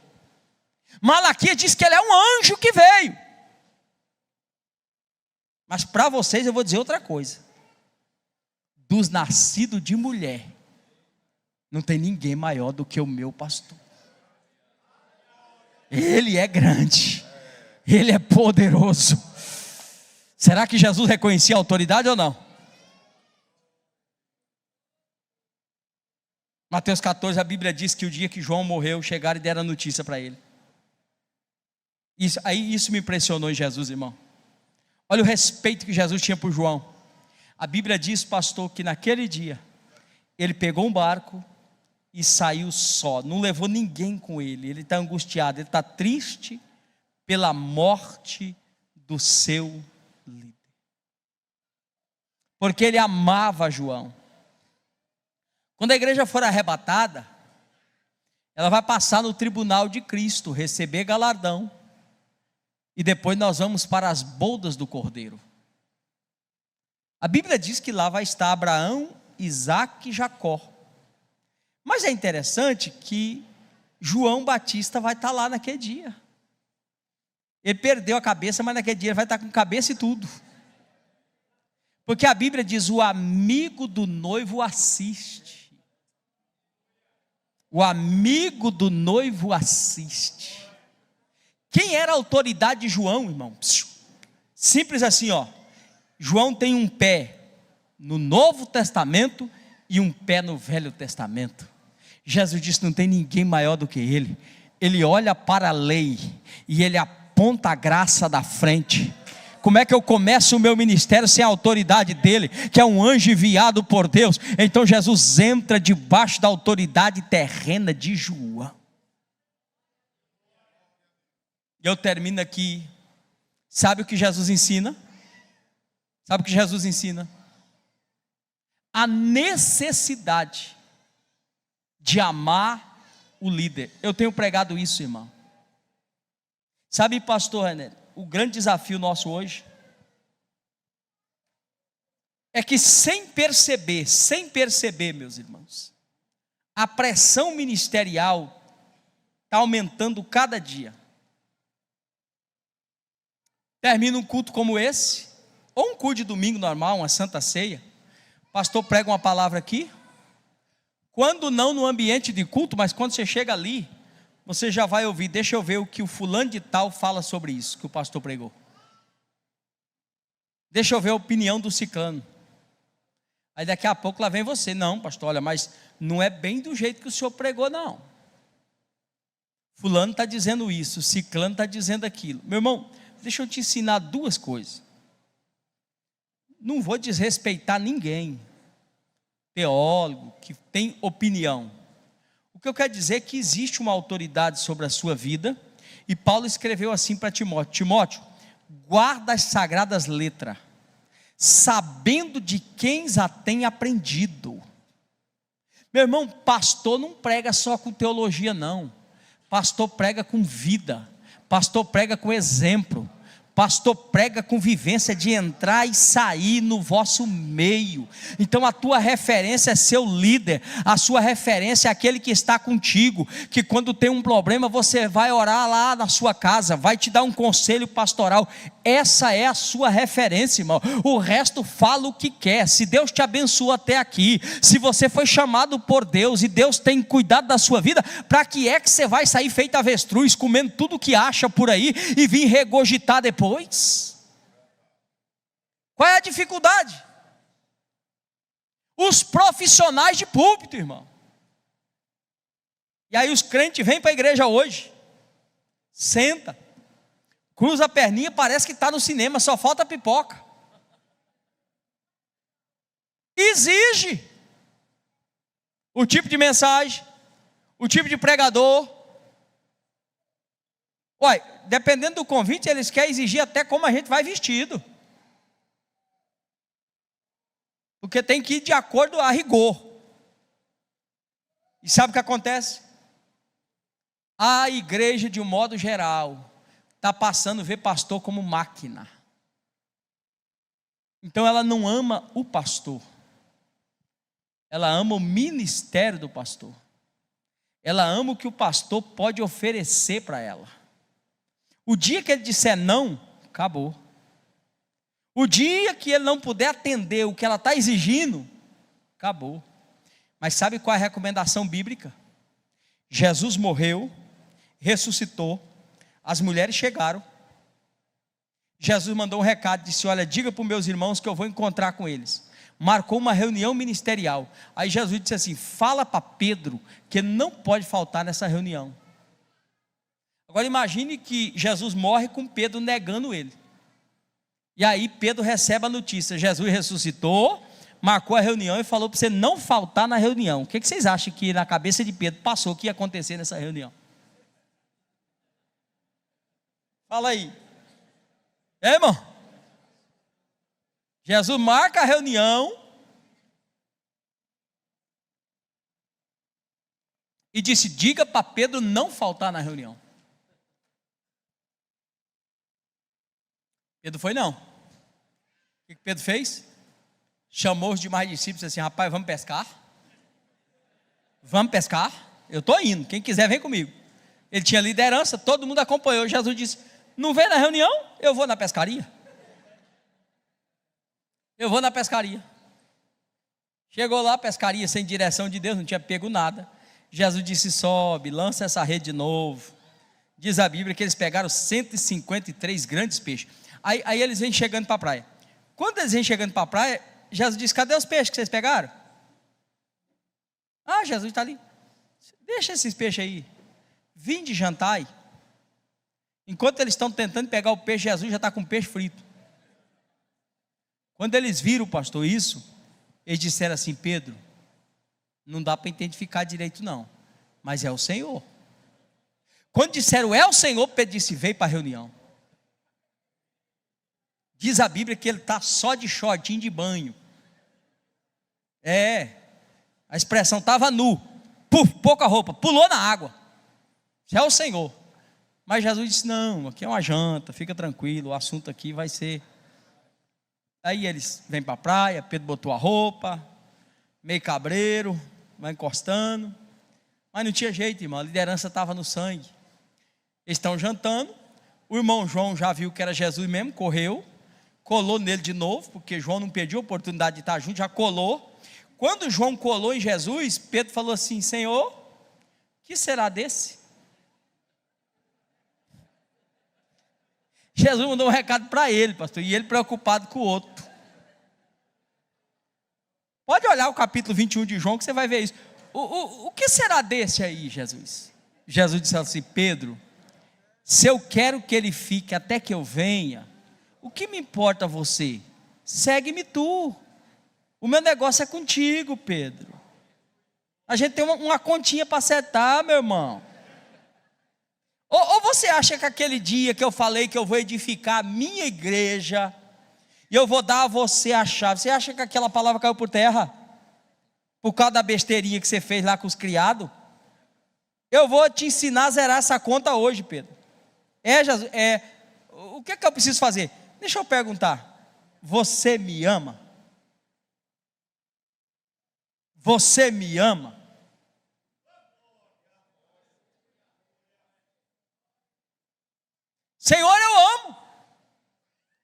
Malaquias disse que ele é um anjo que veio. Mas para vocês eu vou dizer outra coisa. Dos nascidos de mulher, não tem ninguém maior do que o meu pastor. Ele é grande, ele é poderoso. Será que Jesus reconhecia a autoridade ou não? Mateus 14, a Bíblia diz que o dia que João morreu, chegaram e deram a notícia para ele. Isso me impressionou em Jesus, irmão. Olha o respeito que Jesus tinha por João. A Bíblia diz, pastor, que naquele dia, ele pegou um barco e saiu só, não levou ninguém com ele. Ele está angustiado, ele está triste pela morte do seu líder, porque ele amava João. Quando a igreja for arrebatada, ela vai passar no tribunal de Cristo, receber galardão, e depois nós vamos para as bodas do Cordeiro. A Bíblia diz que lá vai estar Abraão, Isaque e Jacó. Mas é interessante que João Batista vai estar lá naquele dia. Ele perdeu a cabeça, mas naquele dia ele vai estar com cabeça e tudo. Porque a Bíblia diz, o amigo do noivo assiste. O amigo do noivo assiste. Quem era a autoridade de João, irmão? Simples assim, ó. João tem um pé no Novo Testamento e um pé no Velho Testamento. Jesus disse, não tem ninguém maior do que ele. Ele olha para a lei e ele aponta a graça da frente. Como é que eu começo o meu ministério sem a autoridade dele, que é um anjo enviado por Deus? Então Jesus entra debaixo da autoridade terrena de João. E eu termino aqui. Sabe o que Jesus ensina? Sabe o que Jesus ensina? A necessidade de amar o líder. Eu tenho pregado isso, irmão. Sabe, pastor René, o grande desafio nosso hoje é que sem perceber, meus irmãos, a pressão ministerial está aumentando cada dia. Termina um culto como esse, ou um culto de domingo normal, uma santa ceia, o pastor prega uma palavra aqui, quando não no ambiente de culto, mas quando você chega ali, você já vai ouvir, deixa eu ver o que o fulano de tal fala sobre isso, que o pastor pregou. Deixa eu ver a opinião do ciclano. Aí daqui a pouco lá vem você, não pastor, olha, mas não é bem do jeito que o senhor pregou não. Fulano está dizendo isso, ciclano está dizendo aquilo. Meu irmão, deixa eu te ensinar duas coisas. Não vou desrespeitar ninguém, teólogo, que tem opinião. O que eu quero dizer é que existe uma autoridade sobre a sua vida, e Paulo escreveu assim para Timóteo: Timóteo, guarda as sagradas letras, sabendo de quem a tem aprendido. Meu irmão, pastor não prega só com teologia não, pastor prega com vida, pastor prega com exemplo, pastor prega com vivência de entrar e sair no vosso meio. Então a tua referência é seu líder, a sua referência é aquele que está contigo, que quando tem um problema você vai orar lá na sua casa, vai te dar um conselho pastoral. Essa é a sua referência, irmão. O resto fala o que quer. Se Deus te abençoou até aqui, se você foi chamado por Deus e Deus tem cuidado da sua vida, para que é que você vai sair feito avestruz, comendo tudo que acha por aí e vir regurgitar depois? Qual é a dificuldade? Os profissionais de púlpito, irmão. E aí os crentes vêm para a igreja hoje, Senta, cruza a perninha, parece que está no cinema, só falta pipoca. Exige o tipo de mensagem, o tipo de pregador. Uai, dependendo do convite, eles querem exigir até como a gente vai vestido. Porque tem que ir de acordo a rigor. E sabe o que acontece? A igreja, de um modo geral, está passando a ver pastor como máquina. Então ela não ama o pastor. Ela ama o ministério do pastor. Ela ama o que o pastor pode oferecer para ela. O dia que ele disser não, acabou. O dia que ele não puder atender o que ela está exigindo, acabou. Mas sabe qual é a recomendação bíblica? Jesus morreu, ressuscitou, as mulheres chegaram. Jesus mandou um recado, disse: olha, diga para os meus irmãos que eu vou encontrar com eles. Marcou uma reunião ministerial. Aí Jesus disse assim: fala para Pedro que ele não pode faltar nessa reunião. Agora imagine que Jesus morre com Pedro negando ele. E aí Pedro recebe a notícia: Jesus ressuscitou, marcou a reunião e falou para você não faltar na reunião. O que vocês acham que na cabeça de Pedro passou que ia acontecer nessa reunião? Fala aí. Irmão? Jesus marca a reunião e disse: diga para Pedro não faltar na reunião. Pedro foi não. O que Pedro fez? Chamou os demais discípulos e disse assim: rapaz, vamos pescar? Vamos pescar? Eu estou indo, quem quiser vem comigo. Ele tinha liderança, todo mundo acompanhou. Jesus disse: não vem na reunião? Eu vou na pescaria. Eu vou na pescaria. Chegou lá, pescaria sem direção de Deus, não tinha pego nada. Jesus disse: sobe, lança essa rede de novo. Diz a Bíblia que eles pegaram 153 grandes peixes. Aí eles vêm chegando para a praia. Quando eles vêm chegando para a praia, Jesus disse: cadê os peixes que vocês pegaram? Ah, Jesus está ali. Deixa esses peixes aí. Vinde jantai. Enquanto eles estão tentando pegar o peixe, Jesus já está com o peixe frito. Quando eles viram, pastor, isso, eles disseram assim: Pedro, não dá para identificar direito não, mas é o Senhor. Quando disseram é o Senhor, Pedro disse: veio para a reunião. Diz a Bíblia que ele está só de shortinho de banho. A expressão estava nu, pouca roupa, pulou na água. Já é o Senhor. Mas Jesus disse: não, aqui é uma janta, fica tranquilo, o assunto aqui vai ser. Aí eles vêm para a praia, Pedro botou a roupa, meio cabreiro, vai encostando. Mas não tinha jeito, irmão, a liderança estava no sangue. Eles estão jantando, o irmão João já viu que era Jesus mesmo, correu, colou nele de novo, porque João não perdeu a oportunidade de estar junto, já colou. Quando João colou em Jesus, Pedro falou assim: Senhor, que será desse? Jesus mandou um recado para ele, pastor, e ele preocupado com o outro. Pode olhar o capítulo 21 de João que você vai ver isso. O que será desse aí, Jesus? Jesus disse assim: Pedro, se eu quero que ele fique até que eu venha, o que me importa você? Segue-me tu. O meu negócio é contigo, Pedro. A gente tem uma continha para acertar, meu irmão. Ou você acha que aquele dia que eu falei que eu vou edificar a minha igreja, e eu vou dar a você a chave, você acha que aquela palavra caiu por terra? Por causa da besteirinha que você fez lá com os criados? Eu vou te ensinar a zerar essa conta hoje, Pedro. Jesus, o que eu preciso fazer? Deixa eu perguntar: você me ama? Você me ama? Senhor, eu amo.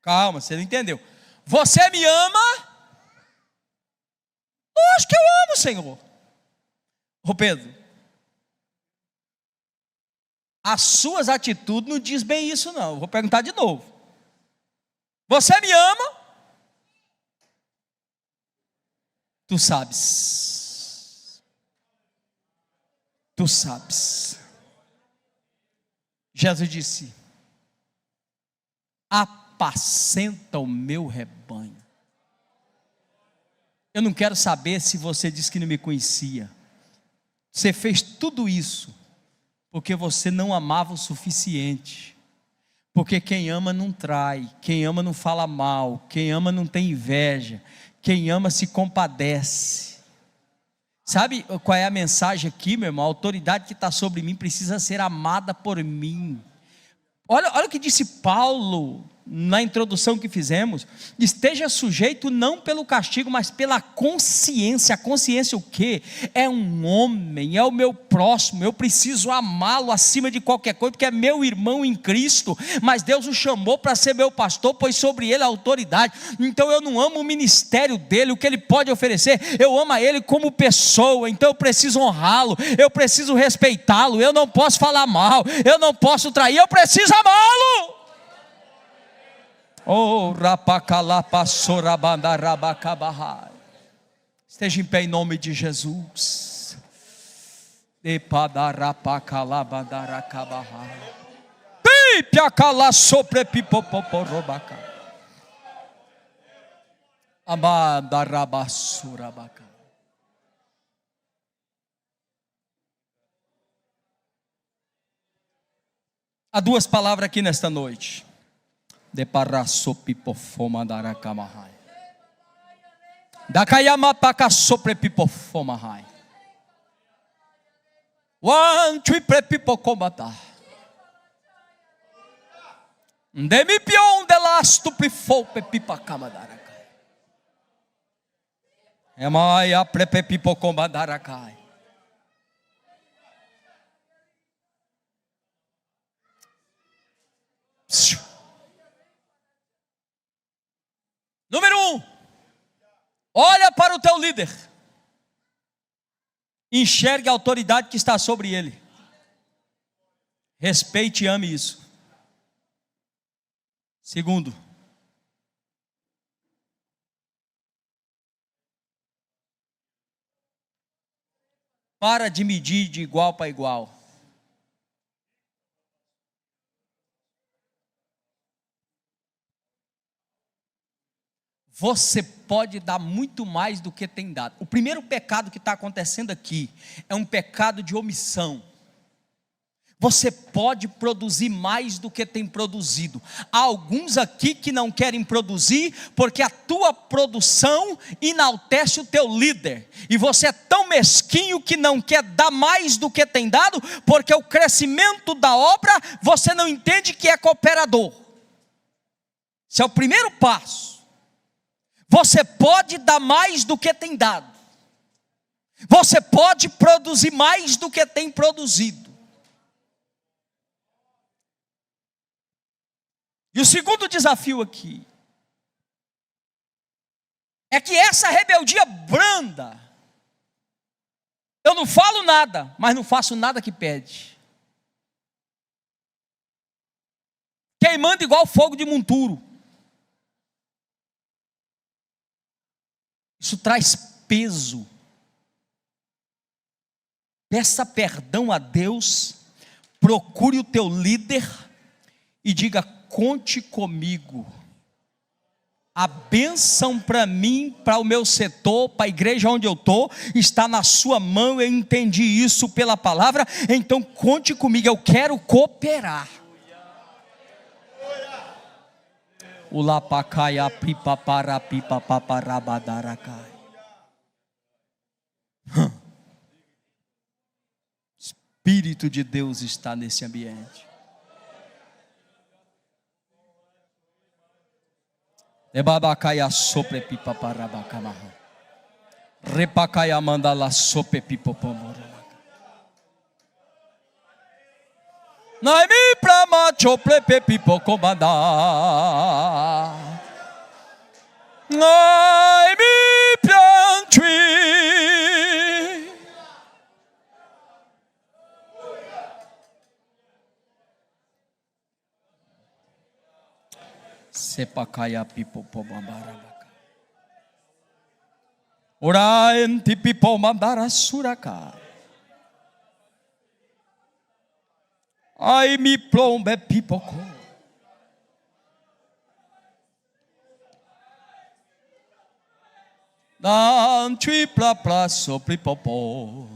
Calma, você não entendeu. Você me ama? Eu acho que eu amo, Senhor. Ô Pedro, as suas atitudes não diz bem isso não. Eu vou perguntar de novo. Você me ama? Tu sabes. Tu sabes. Jesus disse: apacenta o meu rebanho. Eu não quero saber se você disse que não me conhecia. Você fez tudo isso porque você não amava o suficiente. Porque quem ama não trai, quem ama não fala mal, quem ama não tem inveja, quem ama se compadece. Sabe qual é a mensagem aqui, meu irmão? A autoridade que está sobre mim precisa ser amada por mim. Olha o que disse Paulo na introdução que fizemos: esteja sujeito não pelo castigo, mas pela consciência. A consciência o quê? É um homem, é o meu próximo, eu preciso amá-lo acima de qualquer coisa, porque é meu irmão em Cristo, mas Deus o chamou para ser meu pastor, pois sobre ele a autoridade. Então eu não amo o ministério dele, o que ele pode oferecer, eu amo a ele como pessoa, então eu preciso honrá-lo, eu preciso respeitá-lo, eu não posso falar mal, eu não posso trair, eu preciso amá-lo. Oh, rapacalapassorabandarabacabarrai. Esteja em pé em nome de Jesus. Epadarapacalabandarakabarrai. Pipiacalasoprepipopoporobaca. Amandarabasurabaca. Há duas palavras aqui nesta noite. De parasopipofoma darakamahai. Dakayamapakasoprepipofomahai. One tree prepipocomata. Demipion delasto prifope pipacamadaраkai. Emaya prepipocomadaраkai. Número 1, olha para o teu líder, enxergue a autoridade que está sobre ele, respeite e ame isso. Segundo, para de medir de igual para igual. Você pode dar muito mais do que tem dado. O primeiro pecado que está acontecendo aqui é um pecado de omissão. Você pode produzir mais do que tem produzido. Há alguns aqui que não querem produzir porque a tua produção enaltece o teu líder. E você é tão mesquinho que não quer dar mais do que tem dado, porque o crescimento da obra você não entende que é cooperador. Esse é o primeiro passo. Você pode dar mais do que tem dado. Você pode produzir mais do que tem produzido. E o segundo desafio aqui é que essa rebeldia branda, eu não falo nada, mas não faço nada que pede, queimando igual fogo de monturo. Isso traz peso. Peça perdão a Deus, procure o teu líder e diga: conte comigo. A bênção para mim, para o meu setor, para a igreja onde eu estou, está na sua mão. Eu entendi isso pela palavra, então conte comigo, eu quero cooperar. O lapacaia pipa para pipa paparabadarakai. Espírito de Deus está nesse ambiente. Ebabacaia sopre pipa parabacamaha. Repacaia mandala sope pipopomora. Naimi prama chople pepipo comanda. Naimi piantri. Sepakaya pipo pomambarabaka. Ora enti pipo mandara suraka. Ai me plombe pipoco. Dan tripla pra sopri popó.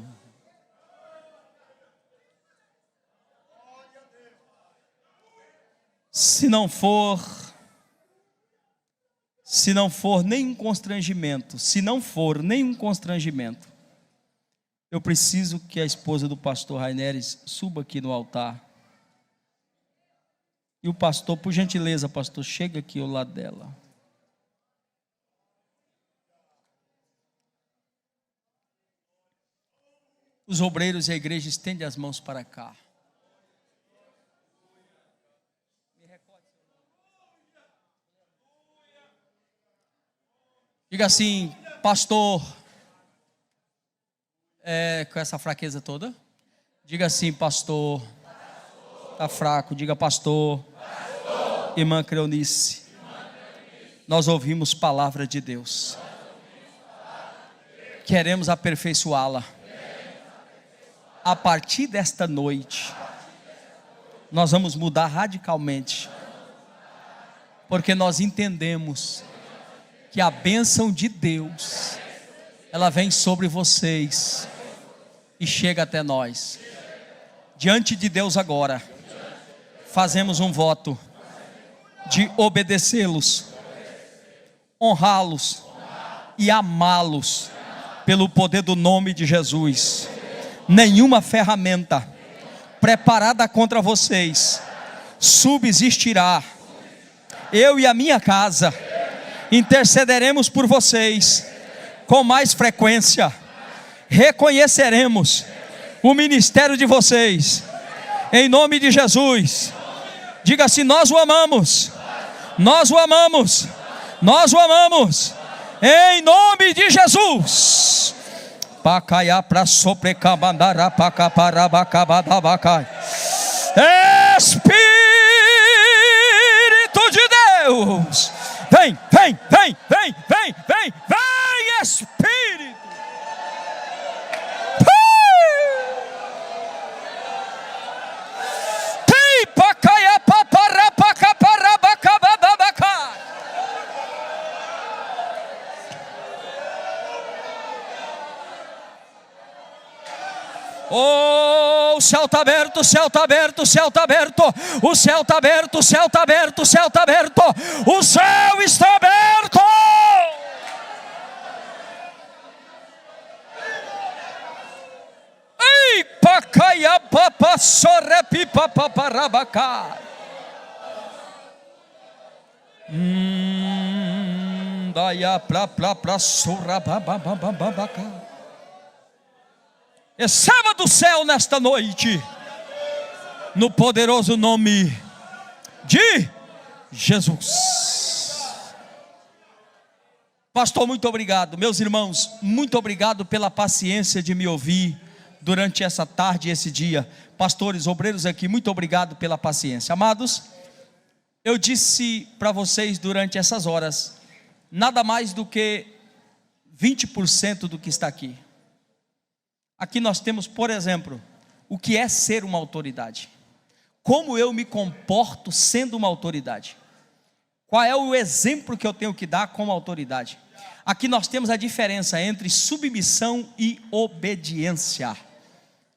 Se não for nenhum constrangimento, eu preciso que a esposa do pastor Raineres suba aqui no altar. E o pastor, por gentileza, pastor, chega aqui ao lado dela. Os obreiros e a igreja estendem as mãos para cá. Diga assim, pastor, com essa fraqueza toda. Diga assim, pastor, está fraco. Diga, pastor, irmã Creonice, nós ouvimos palavra de Deus. Queremos aperfeiçoá-la. A partir desta noite, nós vamos mudar radicalmente, porque nós entendemos que a bênção de Deus, ela vem sobre vocês e chega até nós. Diante de Deus agora, fazemos um voto de obedecê-los, honrá-los e amá-los pelo poder do nome de Jesus. Nenhuma ferramenta preparada contra vocês subsistirá. Eu e a minha casa intercederemos por vocês com mais frequência. Reconheceremos o ministério de vocês em nome de Jesus. Diga assim: nós o amamos, nós o amamos, nós o amamos em nome de Jesus. Pacaiá pra soprecabandara pacaparabacabadabacai. Espírito de Deus, vem, Espírito. Pacaiá paparapacaparabacabarabacai. Oh, o céu está aberto, o céu está aberto, o céu está aberto, o céu está aberto, o céu está aberto, o céu está aberto, o céu está aberto. Ei, pacaia papa sorepi papaparabacá. Daia pra sorababababacá. Receba do céu nesta noite, no poderoso nome de Jesus. Pastor, muito obrigado. Meus irmãos, muito obrigado pela paciência de me ouvir durante essa tarde e esse dia. Pastores, obreiros aqui, muito obrigado pela paciência. Amados, eu disse para vocês durante essas horas, nada mais do que 20% do que está aqui. Aqui nós temos, por exemplo, o que é ser uma autoridade. Como eu me comporto sendo uma autoridade. Qual é o exemplo que eu tenho que dar como autoridade. Aqui nós temos a diferença entre submissão e obediência.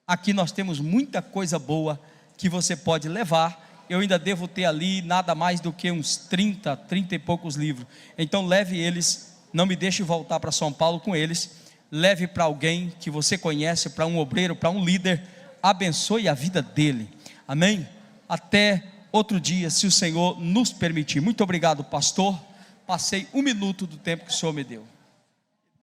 Aqui nós temos muita coisa boa que você pode levar. Eu ainda devo ter ali nada mais do que uns 30 e poucos livros. Então leve eles, não me deixe voltar para São Paulo com eles. Leve para alguém que você conhece, para um obreiro, para um líder. Abençoe a vida dele. Amém? Até outro dia, se o Senhor nos permitir. Muito obrigado, pastor. Passei 1 minuto do tempo que o Senhor me deu.